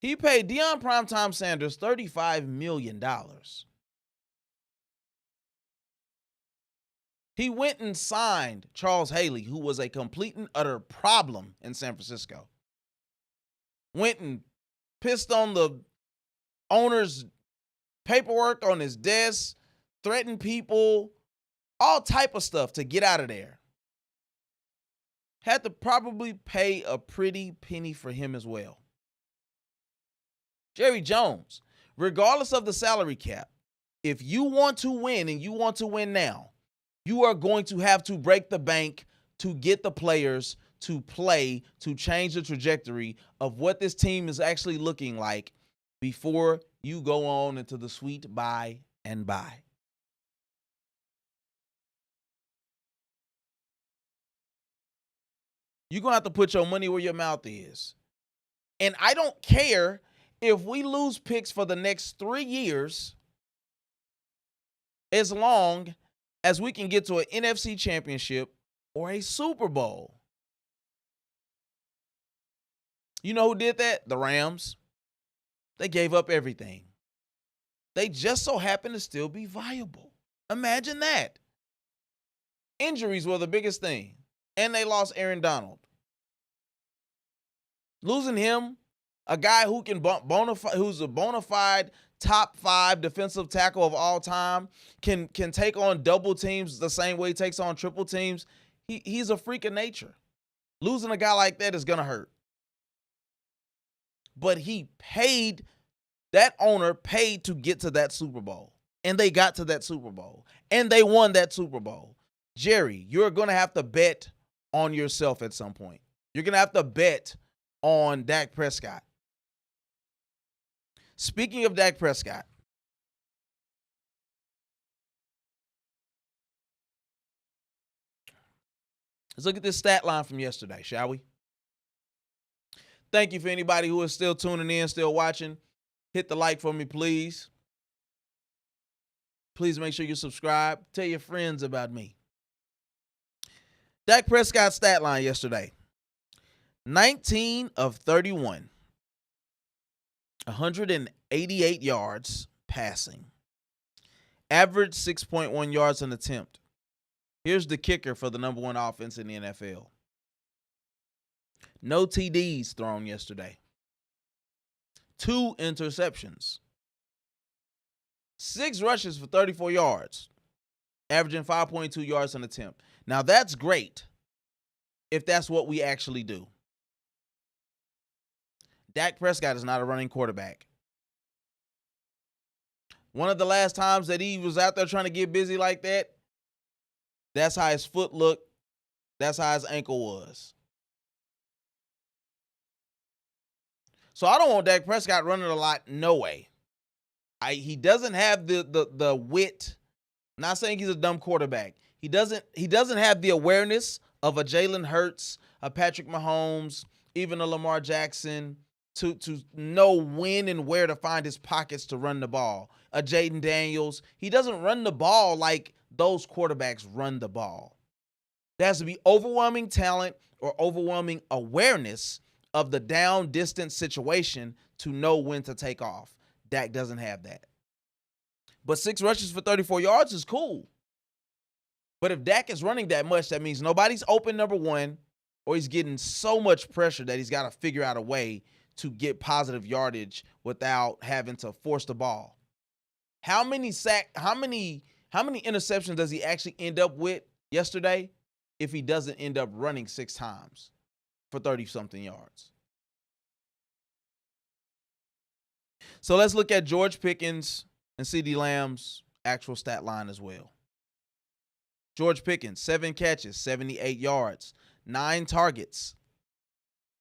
He paid Deion Primetime Sanders $35 million. He went and signed Charles Haley, who was a complete and utter problem in San Francisco. Went and pissed on the owner's paperwork on his desk, threatened people, all type of stuff to get out of there. Had to probably pay a pretty penny for him as well. Jerry Jones, regardless of the salary cap, if you want to win and you want to win now, you are going to have to break the bank to get the players to play, to change the trajectory of what this team is actually looking like before you go on into the sweet by and by. You're going to have to put your money where your mouth is. And I don't care if we lose picks for the next 3 years, as long as we can get to an NFC championship or a Super Bowl. You know who did that? The Rams. They gave up everything. They just so happen to still be viable. Imagine that. Injuries were the biggest thing. And they lost Aaron Donald. Losing him, a guy who can who's a bona fide top 5 defensive tackle of all time, can take on double teams the same way he takes on triple teams. He's a freak of nature. Losing a guy like that is going to hurt. But that owner paid to get to that Super Bowl. And they got to that Super Bowl. And they won that Super Bowl. Jerry, you're going to have to bet on yourself at some point. You're going to have to bet on Dak Prescott. Speaking of Dak Prescott, let's look at this stat line from yesterday, shall we? Thank you for anybody who is still tuning in, still watching. Hit the like for me, please. Please make sure you subscribe. Tell your friends about me. Dak Prescott's stat line yesterday. 19 of 31. 188 yards passing. Average 6.1 yards an attempt. Here's the kicker for the number one offense in the NFL. No TDs thrown yesterday. 2 interceptions. 6 rushes for 34 yards. Averaging 5.2 yards an attempt. Now that's great if that's what we actually do. Dak Prescott is not a running quarterback. One of the last times that he was out there trying to get busy like that, that's how his foot looked. That's how his ankle was. So I don't want Dak Prescott running a lot, no way. He doesn't have the wit. I'm not saying he's a dumb quarterback. He doesn't have the awareness of a Jalen Hurts, a Patrick Mahomes, even a Lamar Jackson to know when and where to find his pockets to run the ball. A Jaden Daniels. He doesn't run the ball like those quarterbacks run the ball. There has to be overwhelming talent or overwhelming awareness of the down distance situation to know when to take off. Dak doesn't have that. But 6 rushes for 34 yards is cool. But if Dak is running that much, that means nobody's open, number one, or he's getting so much pressure that he's got to figure out a way to get positive yardage without having to force the ball. How many interceptions does he actually end up with yesterday if he doesn't end up running 6 times for 30-something yards? So let's look at George Pickens and CeeDee Lamb's actual stat line as well. George Pickens, 7 catches, 78 yards, 9 targets.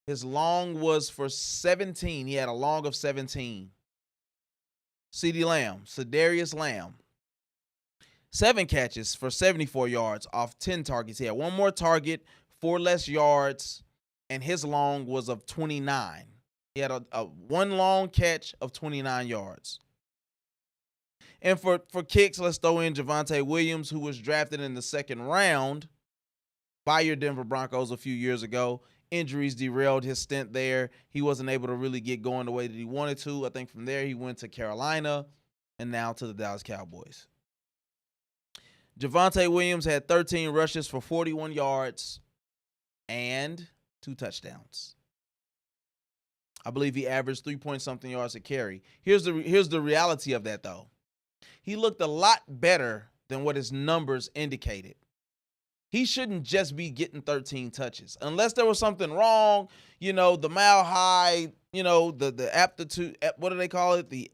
His long was for 17. He had a long of 17. CeeDee Lamb, 7 catches for 74 yards off 10 targets. He had 1 more target, 4 less yards, and his long was of 29. He had a 1 long catch of 29 yards. And for kicks, let's throw in Javonte Williams, who was drafted in the 2nd round by your Denver Broncos a few years ago. Injuries derailed his stint there. He wasn't able to really get going the way that he wanted to. I think from there he went to Carolina and now to the Dallas Cowboys. Javonte Williams had 13 rushes for 41 yards and 2 touchdowns. I believe he averaged 3-point-something yards a carry. Here's the reality of that, though. He looked a lot better than what his numbers indicated. He shouldn't just be getting 13 touches. Unless there was something wrong, the mile high, the aptitude, what do they call it? The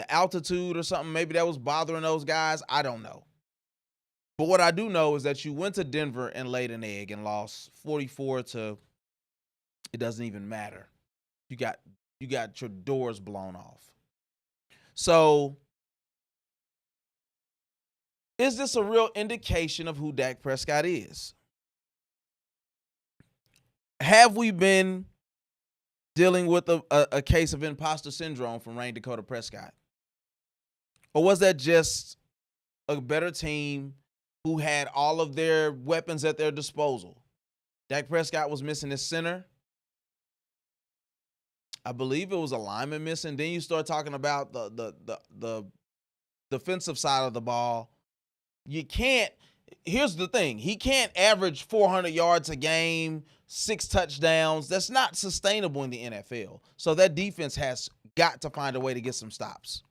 altitude or something. Maybe that was bothering those guys. I don't know. But what I do know is that you went to Denver and laid an egg and lost 44 to, it doesn't even matter. You got your doors blown off. So, is this a real indication of who Dak Prescott is? Have we been dealing with a case of imposter syndrome from Rain Dakota Prescott? Or was that just a better team who had all of their weapons at their disposal? Dak Prescott was missing his center. I believe it was a lineman missing. Then you start talking about the defensive side of the ball. Here's the thing. He can't average 400 yards a game, 6 touchdowns. That's not sustainable in the NFL. So that defense has got to find a way to get some stops.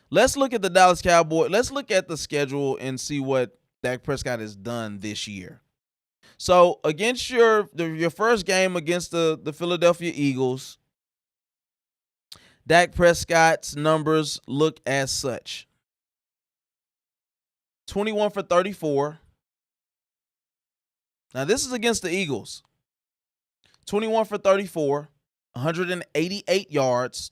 Let's look at the Dallas Cowboys. Let's look at the schedule and see what Dak Prescott has done this year. So against your first game against the Philadelphia Eagles, Dak Prescott's numbers look as such. 21 for 34. Now this is against the Eagles. 21 for 34, 188 yards,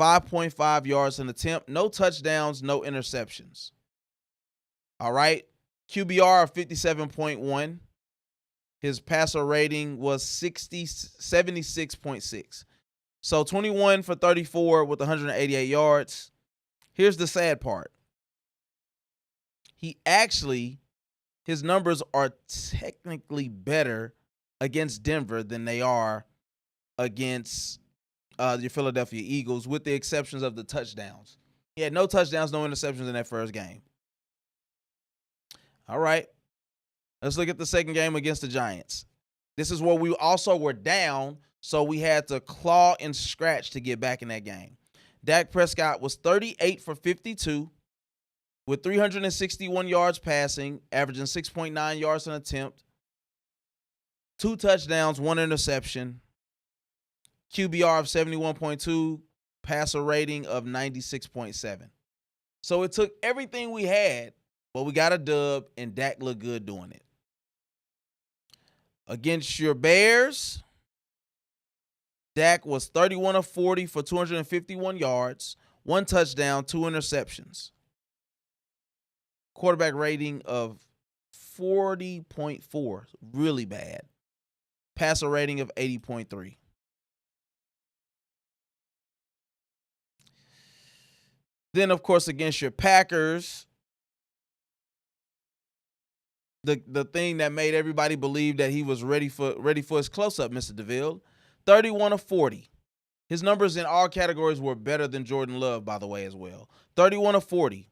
5.5 yards an attempt, no touchdowns, no interceptions. All right. QBR of 57.1. His passer rating was 76.6. So 21 for 34 with 188 yards. Here's the sad part. His numbers are technically better against Denver than they are against the Philadelphia Eagles, with the exceptions of the touchdowns. He had no touchdowns, no interceptions in that first game. All right. Let's look at the second game against the Giants. This is where we also were down, so we had to claw and scratch to get back in that game. Dak Prescott was 38 for 52 with 361 yards passing, averaging 6.9 yards an attempt, 2 touchdowns, 1 interception, QBR of 71.2, passer rating of 96.7. So it took everything we had, but we got a dub, and Dak looked good doing it. Against your Bears, Dak was 31 of 40 for 251 yards, 1 touchdown, 2 interceptions. Quarterback rating of 40.4, really bad. Passer rating of 80.3. Then, of course, against your Packers, the thing that made everybody believe that he was ready for his close-up, Mr. DeVille, 31 of 40. His numbers in all categories were better than Jordan Love, by the way, as well. 31 of 40,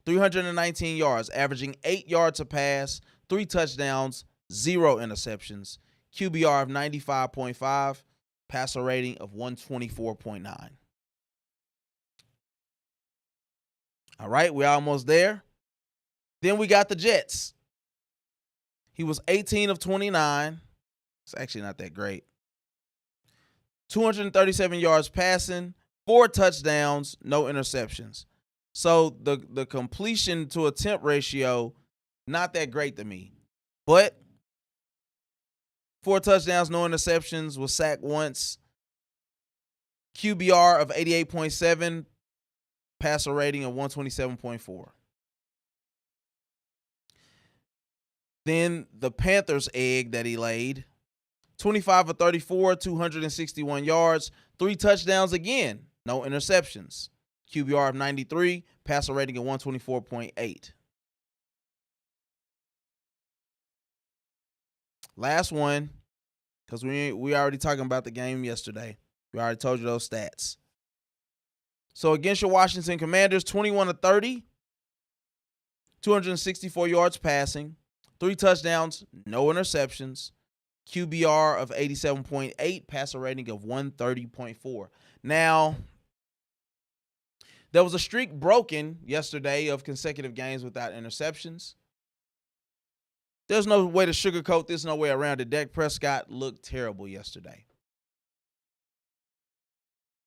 319 yards, averaging 8 yards a pass, 3 touchdowns, 0 interceptions, QBR of 95.5, passer rating of 124.9. All right, we're almost there. Then we got the Jets. He was 18 of 29. It's actually not that great. 237 yards passing, 4 touchdowns, no interceptions. So the completion to attempt ratio, not that great to me. But 4 touchdowns, no interceptions, was sacked once. QBR of 88.7, passer rating of 127.4. Then the Panthers egg that he laid, 25 of 34, 261 yards, 3 touchdowns again, no interceptions. QBR of 93, passer rating of 124.8. Last one, because we already talking about the game yesterday. We already told you those stats. So against your Washington Commanders, 21 of 30, 264 yards passing, 3 touchdowns, no interceptions, QBR of 87.8, passer rating of 130.4. Now, there was a streak broken yesterday of consecutive games without interceptions. There's no way to sugarcoat this, no way around it. Dak Prescott looked terrible yesterday.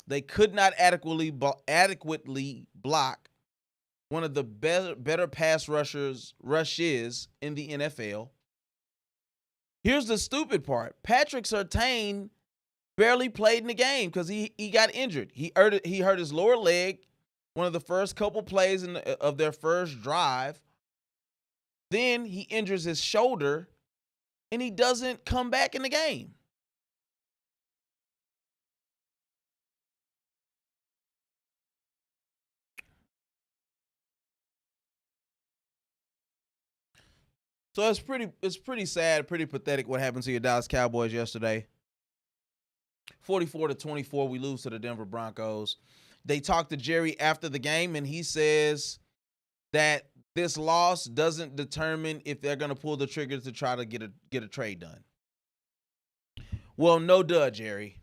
They could not adequately block one of the better pass rushes in the NFL. Here's the stupid part. Patrick Surtain barely played in the game because he got injured. He hurt his lower leg, one of the first couple plays of their first drive. Then he injures his shoulder, and he doesn't come back in the game. So it's pretty sad, pretty pathetic what happened to your Dallas Cowboys yesterday. 44-24, we lose to the Denver Broncos. They talked to Jerry after the game, and he says that this loss doesn't determine if they're going to pull the trigger to try to get a trade done. Well, no duh, Jerry.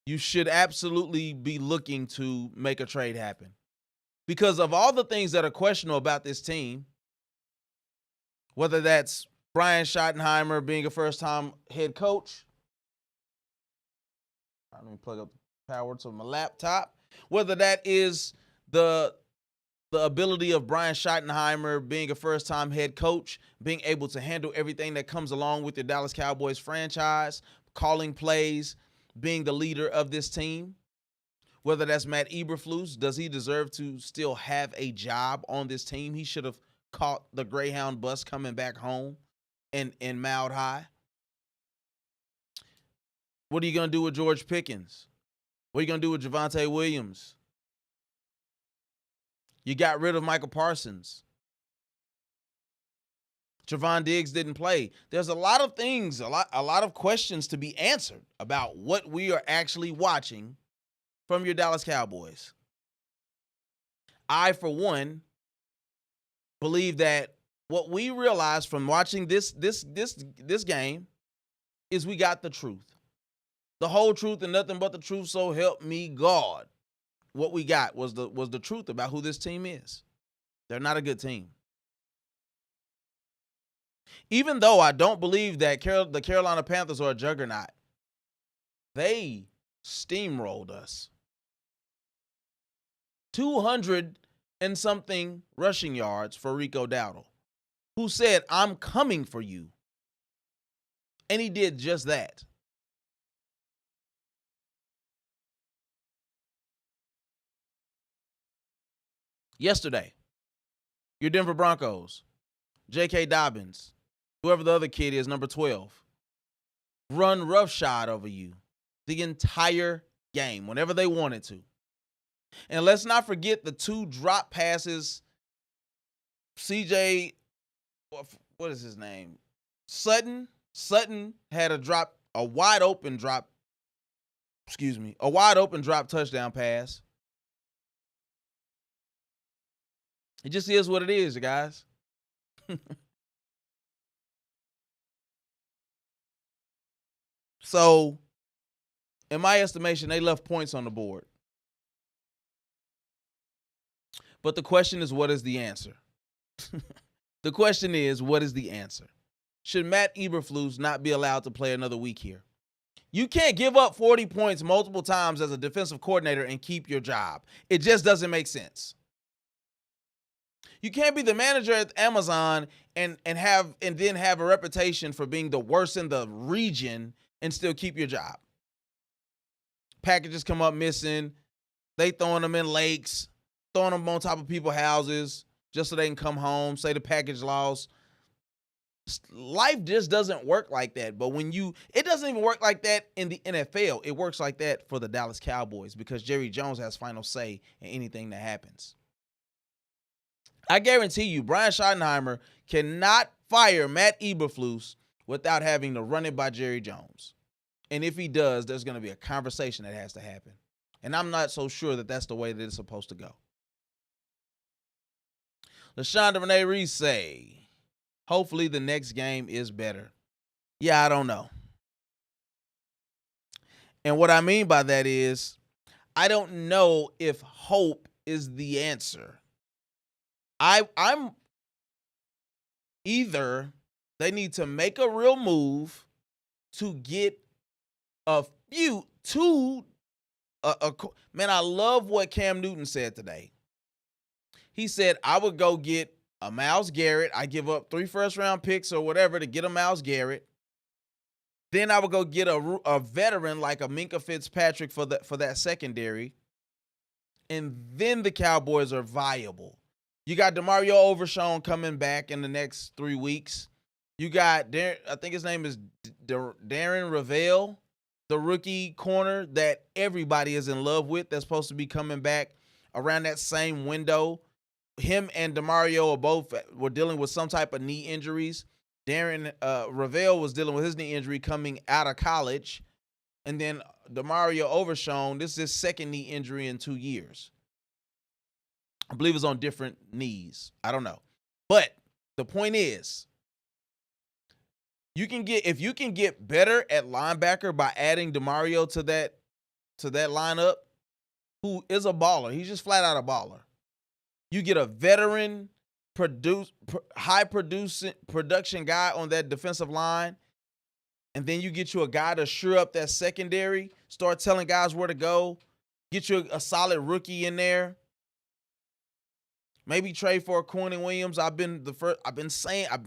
You should absolutely be looking to make a trade happen. Because of all the things that are questionable about this team, whether that's Brian Schottenheimer being a first-time head coach. Let me plug up the power to my laptop. Whether that is the ability of Brian Schottenheimer being a first-time head coach, being able to handle everything that comes along with your Dallas Cowboys franchise, calling plays, being the leader of this team. Whether that's Matt Eberflus, does he deserve to still have a job on this team? He should have caught the Greyhound bus coming back home in Mile High. What are you going to do with George Pickens? What are you going to do with Javonte Williams? You got rid of Michael Parsons. Trevon Diggs didn't play. There's a lot of things, a lot of questions to be answered about what we are actually watching from your Dallas Cowboys. I, for one, believe that what we realized from watching this game is we got the truth. The whole truth and nothing but the truth, so help me God. What we got was the truth about who this team is. They're not a good team. Even though I don't believe that the Carolina Panthers are a juggernaut, they steamrolled us. 200 and something rushing yards for Rico Dowdle, who said, "I'm coming for you." And he did just that. Yesterday, your Denver Broncos, J.K. Dobbins, whoever the other kid is, number 12, run roughshod over you the entire game whenever they wanted to. And let's not forget the 2 drop passes. CJ, what is his name? Sutton had a wide open drop touchdown pass. It just is what it is, you guys. So, in my estimation, they left points on the board. But the question is, what is the answer? The question is, what is the answer? Should Matt Eberflus not be allowed to play another week here? You can't give up 40 points multiple times as a defensive coordinator and keep your job. It just doesn't make sense. You can't be the manager at Amazon and then have a reputation for being the worst in the region and still keep your job. Packages come up missing. They throwing them in lakes, throwing them on top of people's houses just so they can come home, say the package lost. Life just doesn't work like that. But it doesn't even work like that in the NFL. It works like that for the Dallas Cowboys because Jerry Jones has final say in anything that happens. I guarantee you, Brian Schottenheimer cannot fire Matt Eberflus without having to run it by Jerry Jones. And if he does, there's going to be a conversation that has to happen. And I'm not so sure that that's the way that it's supposed to go. LaShonda Renee Reese say, hopefully the next game is better. Yeah, I don't know. And what I mean by that is, I don't know if hope is the answer. I'm either they need to make a real move to get man, I love what Cam Newton said today. He said, I would go get a Myles Garrett. I give up 3 first-round picks or whatever to get a Myles Garrett. Then I would go get a veteran like a Minkah Fitzpatrick for that secondary. And then the Cowboys are viable. You got DeMario Overshown coming back in the next 3 weeks. You got, I think his name is Darren Ravel, the rookie corner that everybody is in love with that's supposed to be coming back around that same window. Him and DeMario were dealing with some type of knee injuries. Darren Ravel was dealing with his knee injury coming out of college. And then DeMario Overshown, this is his second knee injury in 2 years. I believe it's on different knees. I don't know. But the point is, if you can get better at linebacker by adding DeMario to that lineup, who is a baller. He's just flat out a baller. You get a veteran, high production guy on that defensive line, and then you get you a guy to shore up that secondary, start telling guys where to go, get you a solid rookie in there. Maybe trade for Quinnen Williams. I'm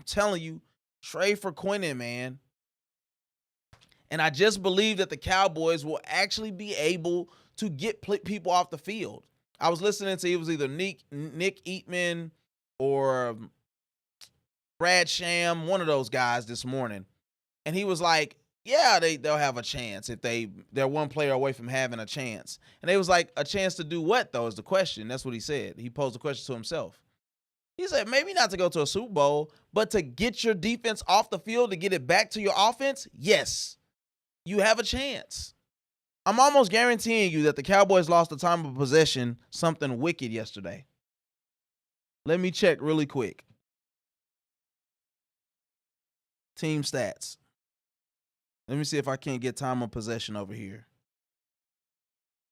telling you, trade for Quinnen, man. And I just believe that the Cowboys will actually be able to get people off the field. I was listening to, it was either Nick Eatman or Brad Sham, one of those guys this morning. And he was like, yeah, they'll have a chance if they're one player away from having a chance. And they was like, a chance to do what, though, is the question. That's what he said. He posed the question to himself. He said, maybe not to go to a Super Bowl, but to get your defense off the field, to get it back to your offense, yes, you have a chance. I'm almost guaranteeing you that the Cowboys lost the time of possession something wicked yesterday. Let me check really quick. Team stats. Let me see if I can't get time of possession over here.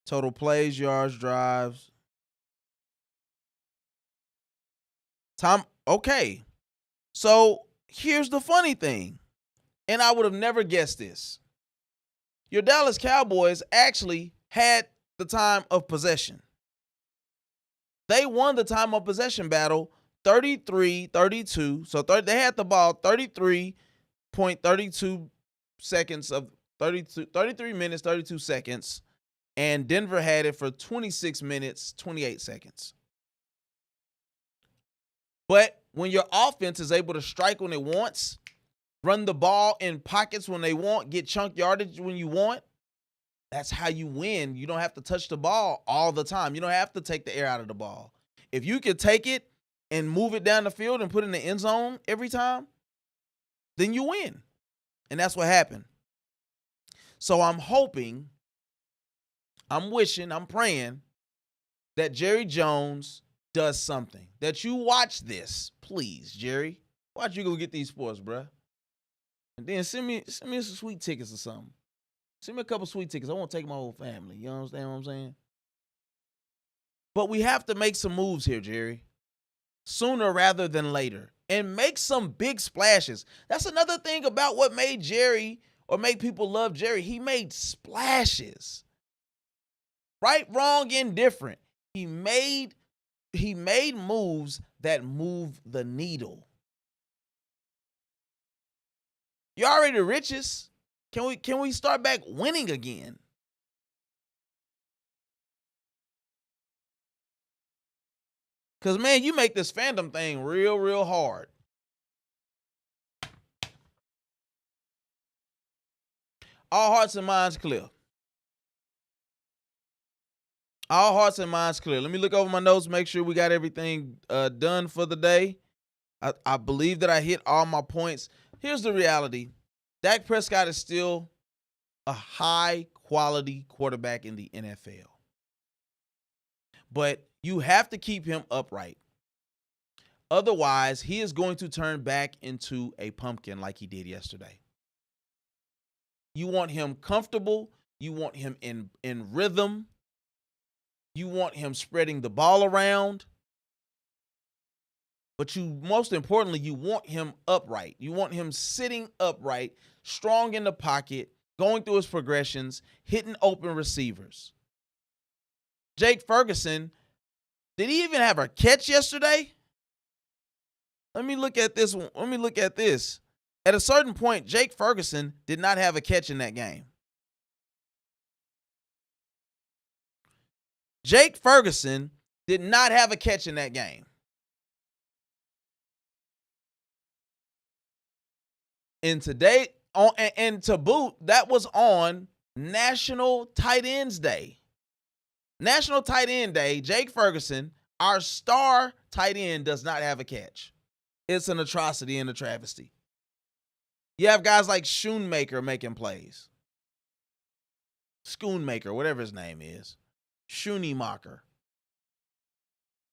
Total plays, yards, drives. Time. Okay. So here's the funny thing, and I would have never guessed this. Your Dallas Cowboys actually had the time of possession. They won the time of possession battle 33-32. So they had the ball 33.32 seconds of 33 minutes, 32 seconds. And Denver had it for 26 minutes, 28 seconds. But when your offense is able to strike when it wants, run the ball in pockets when they want, get chunk yardage when you want, that's how you win. You don't have to touch the ball all the time. You don't have to take the air out of the ball. If you can take it and move it down the field and put it in the end zone every time, then you win. And that's what happened. So I'm hoping, I'm wishing, I'm praying that Jerry Jones does something. That you watch this, please, Jerry. Watch you go get these sports, bruh. And then send me some sweet tickets or something. Send me a couple sweet tickets. I want to take my whole family. You understand what I'm saying? But we have to make some moves here, Jerry. Sooner rather than later. And make some big splashes. That's another thing about what made Jerry, or make people love Jerry. He made splashes. Right, wrong, indifferent. He made moves that move the needle. You're already the richest. Can we start back winning again? Because, man, you make this fandom thing real, real hard. All hearts and minds clear. All hearts and minds clear. Let me look over my notes, make sure we got everything done for the day. I believe that I hit all my points. Here's the reality. Dak Prescott is still a high-quality quarterback in the NFL. But you have to keep him upright. Otherwise, he is going to turn back into a pumpkin like he did yesterday. You want him comfortable. You want him in rhythm. You want him spreading the ball around. But most importantly, you want him upright. You want him sitting upright, strong in the pocket, going through his progressions, hitting open receivers. Jake Ferguson, did he even have a catch yesterday? Let me look at this one. Let me look at this. At a certain point, Jake Ferguson did not have a catch in that game. Jake Ferguson did not have a catch in that game. And today, and to boot, that was on National Tight Ends Day. National Tight End Day, Jake Ferguson, our star tight end, does not have a catch. It's an atrocity and a travesty. You have guys like Schoonmaker making plays. Schoonmaker, whatever his name is. Schoonemacher.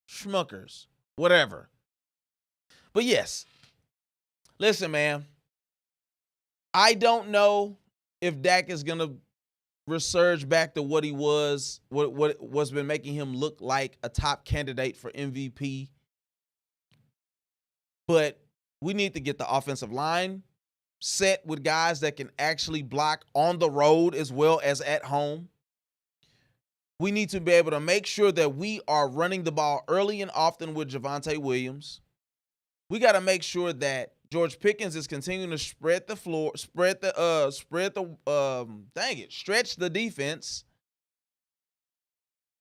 Schmuckers. Whatever. But yes. Listen, man. I don't know if Dak is going to resurge back to what he was, what's been making him look like a top candidate for MVP. But we need to get the offensive line set with guys that can actually block on the road as well as at home. We need to be able to make sure that we are running the ball early and often with Javonte Williams. We got to make sure that George Pickens is continuing to spread the floor, stretch the defense.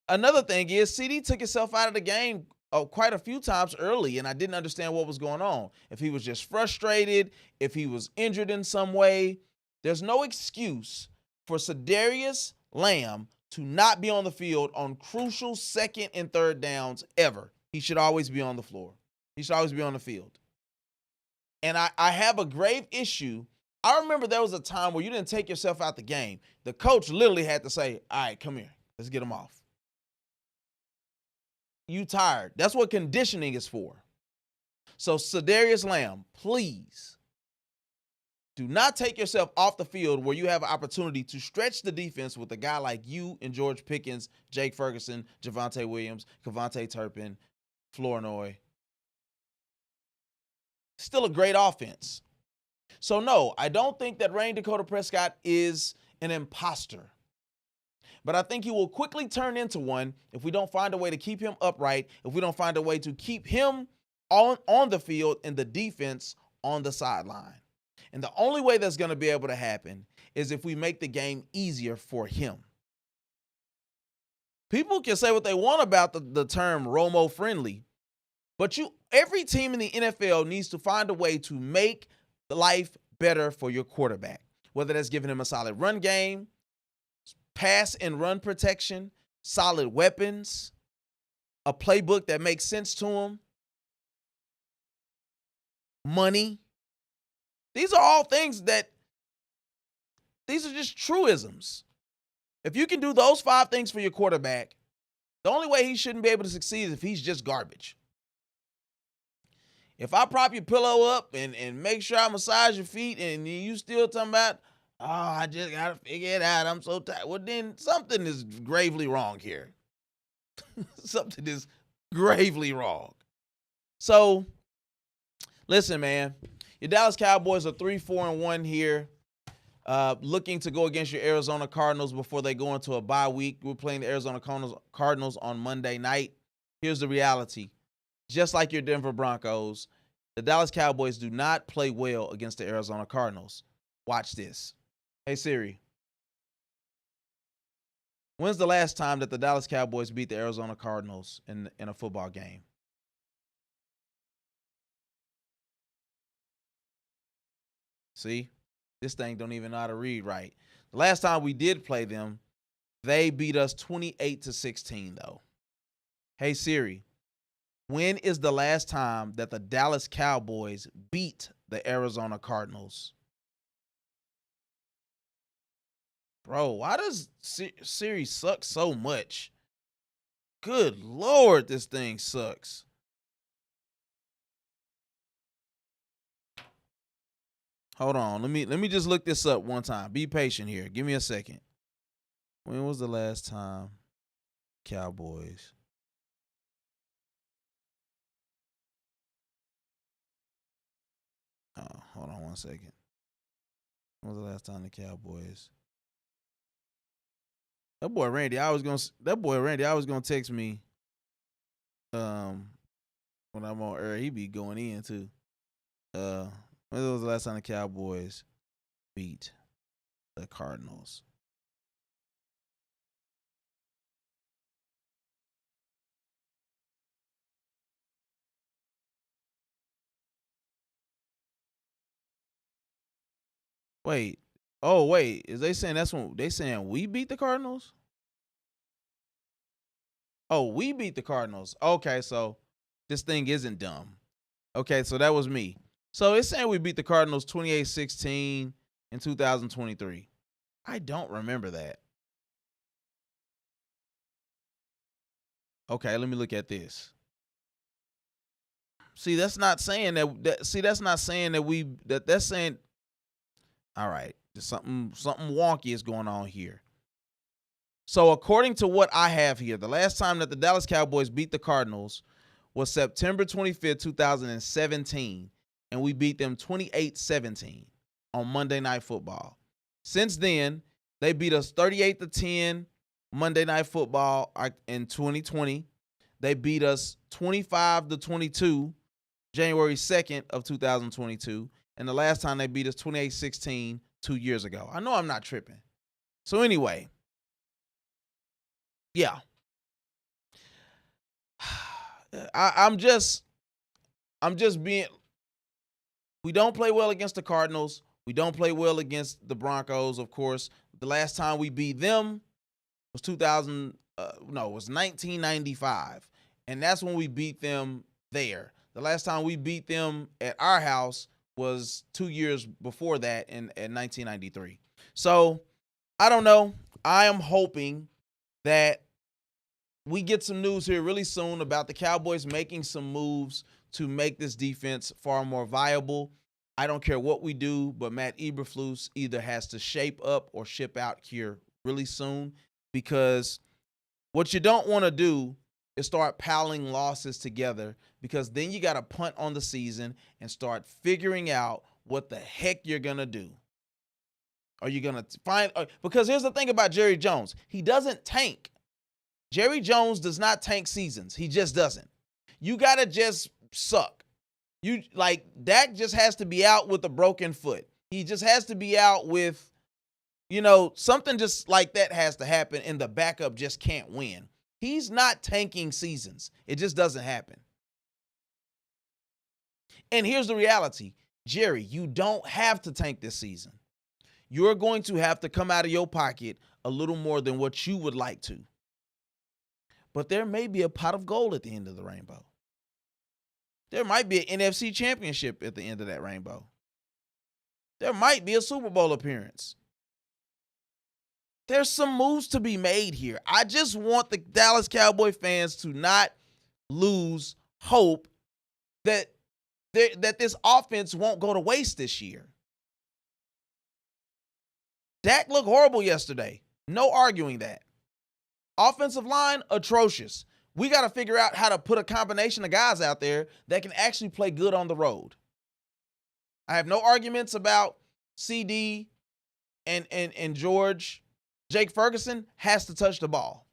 Another thing is CeeDee took himself out of the game quite a few times early, and I didn't understand what was going on. If he was just frustrated, if he was injured in some way, there's no excuse for CeeDee Lamb to not be on the field on crucial second and third downs ever. He should always be on the floor. He should always be on the field. And I have a grave issue. I remember there was a time where you didn't take yourself out the game. The coach literally had to say, all right, come here. Let's get him off. You tired. That's what conditioning is for. So, CeeDee Lamb, please do not take yourself off the field where you have an opportunity to stretch the defense with a guy like you and George Pickens, Jake Ferguson, Javonte Williams, Kevontae Turpin, Flournoy. Still a great offense. So, no, I don't think that Dak Prescott is an imposter. But I think he will quickly turn into one if we don't find a way to keep him upright, if we don't find a way to keep him on the field and the defense on the sideline. And the only way that's going to be able to happen is if we make the game easier for him. People can say what they want about the term Romo friendly, but every team in the NFL needs to find a way to make life better for your quarterback, whether that's giving him a solid run game, pass and run protection, solid weapons, a playbook that makes sense to him, money. These are all things these are just truisms. If you can do those 5 things for your quarterback, the only way he shouldn't be able to succeed is if he's just garbage. If I prop your pillow up and make sure I massage your feet and you still talking about, oh, I just got to figure it out, I'm so tired. Well, then something is gravely wrong here. Something is gravely wrong. So, listen, man. Your Dallas Cowboys are 3-4-1 here, looking to go against your Arizona Cardinals before they go into a bye week. We're playing the Arizona Cardinals on Monday night. Here's the reality. Just like your Denver Broncos, the Dallas Cowboys do not play well against the Arizona Cardinals. Watch this. Hey, Siri. When's the last time that the Dallas Cowboys beat the Arizona Cardinals in a football game? See? This thing don't even know how to read right. The last time we did play them, they beat us 28-16, though. Hey, Siri. When is the last time that the Dallas Cowboys beat the Arizona Cardinals? Bro, why does Siri suck so much? Good Lord, this thing sucks. Hold on. Let me just look this up one time. Be patient here. Give me a second. When was the last time Cowboys? Oh, hold on one second. When was the last time the Cowboys? That boy Randy, I was gonna text me when I'm on air. He be going in too. When was the last time the Cowboys beat the Cardinals? Wait. Oh, wait. Is they saying that's when they saying we beat the Cardinals? Oh, we beat the Cardinals. Okay, so this thing isn't dumb. Okay, so that was me. So it's saying we beat the Cardinals 28-16 in 2023. I don't remember that. Okay, let me look at this. See, that's not saying that's not saying that that's saying, all right, something wonky is going on here. So according to what I have here, the last time that the Dallas Cowboys beat the Cardinals was September 25th, 2017, and we beat them 28-17 on Monday Night Football. Since then, they beat us 38-10 Monday Night Football in 2020. They beat us 25-22 January 2nd of 2022, and the last time they beat us 28-16 2 years ago. I know I'm not tripping. So anyway, yeah. I'm just being, we don't play well against the Cardinals. We don't play well against the Broncos, of course. The last time we beat them was 1995. And that's when we beat them there. The last time we beat them at our house was 2 years before that in 1993. So, I don't know. I am hoping that we get some news here really soon about the Cowboys making some moves to make this defense far more viable. I don't care what we do, but Matt Eberflus either has to shape up or ship out here really soon, because what you don't want to do is start piling losses together, because then you got to punt on the season and start figuring out what the heck you're going to do. Are you going to find – because here's the thing about Jerry Jones. He doesn't tank. Jerry Jones does not tank seasons. He just doesn't. You got to just suck. Dak just has to be out with a broken foot. He just has to be out with, something just like that has to happen, and the backup just can't win. He's not tanking seasons. It just doesn't happen. And here's the reality. Jerry, you don't have to tank this season. You're going to have to come out of your pocket a little more than what you would like to. But there may be a pot of gold at the end of the rainbow. There might be an NFC championship at the end of that rainbow. There might be a Super Bowl appearance. There's some moves to be made here. I just want the Dallas Cowboy fans to not lose hope that this offense won't go to waste this year. Dak looked horrible yesterday. No arguing that. Offensive line, atrocious. We got to figure out how to put a combination of guys out there that can actually play good on the road. I have no arguments about CD and George. Jake Ferguson has to touch the ball.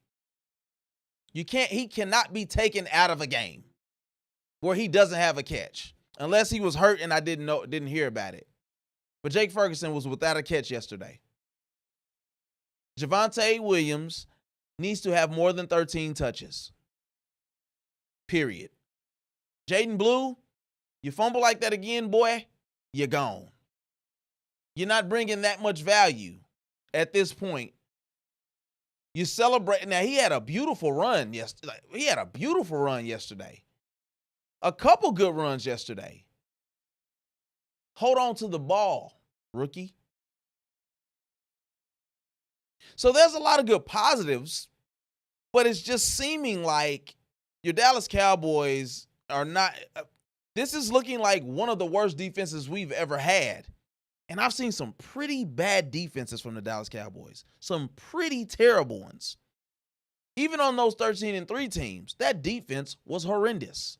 He cannot be taken out of a game where he doesn't have a catch, unless he was hurt and I didn't hear about it. But Jake Ferguson was without a catch yesterday. Javonte Williams needs to have more than 13 touches. Period. Jaden Blue, you fumble like that again, boy, you're gone. You're not bringing that much value at this point. You celebrate. Now, he had a beautiful run yesterday. A couple good runs yesterday. Hold on to the ball, rookie. So there's a lot of good positives, but it's just seeming like your Dallas Cowboys are not – this is looking like one of the worst defenses we've ever had. And I've seen some pretty bad defenses from the Dallas Cowboys, some pretty terrible ones. Even on those 13-3 teams, that defense was horrendous.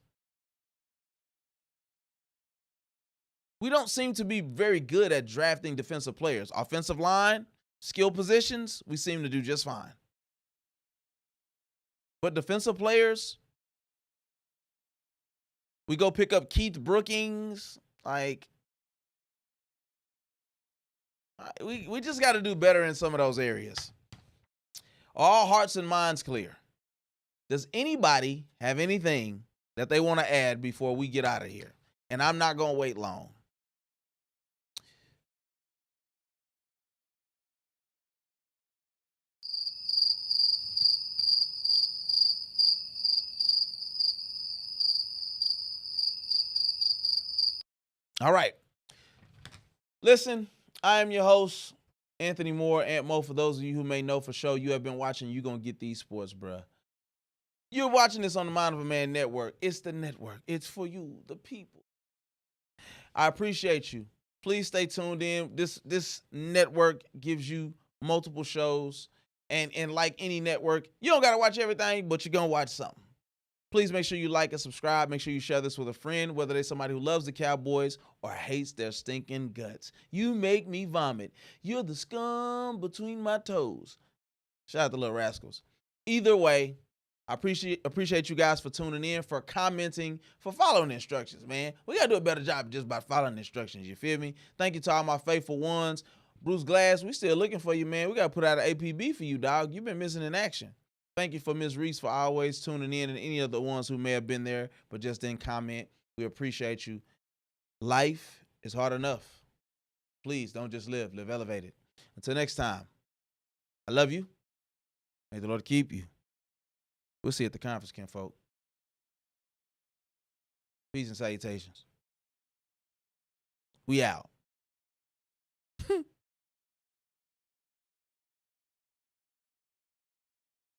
We don't seem to be very good at drafting defensive players. Offensive line, skill positions, we seem to do just fine. But defensive players, we go pick up Keith Brookings. We just got to do better in some of those areas. All hearts and minds clear. Does anybody have anything that they want to add before we get out of here? And I'm not going to wait long. All right. Listen, I am your host, Anthony Moore, Ant Mo. For those of you who may know for sure, you have been watching, you're going to get these sports, bruh. You're watching this on the Mind of a Man Network. It's the network. It's for you, the people. I appreciate you. Please stay tuned in. This network gives you multiple shows, And like any network, you don't got to watch everything, but you're going to watch something. Please make sure you like and subscribe. Make sure you share this with a friend, whether they're somebody who loves the Cowboys or hates their stinking guts. You make me vomit. You're the scum between my toes. Shout out to Little Rascals. Either way, I appreciate you guys for tuning in, for commenting, for following the instructions, man. We got to do a better job just by following the instructions, you feel me? Thank you to all my faithful ones. Bruce Glass, we still looking for you, man. We got to put out an APB for you, dog. You've been missing in action. Thank you for Ms. Reese for always tuning in, and any of the ones who may have been there but just didn't comment. We appreciate you. Life is hard enough. Please don't just live elevated. Until next time, I love you. May the Lord keep you. We'll see you at the conference, kinfolk. Peace and salutations. We out.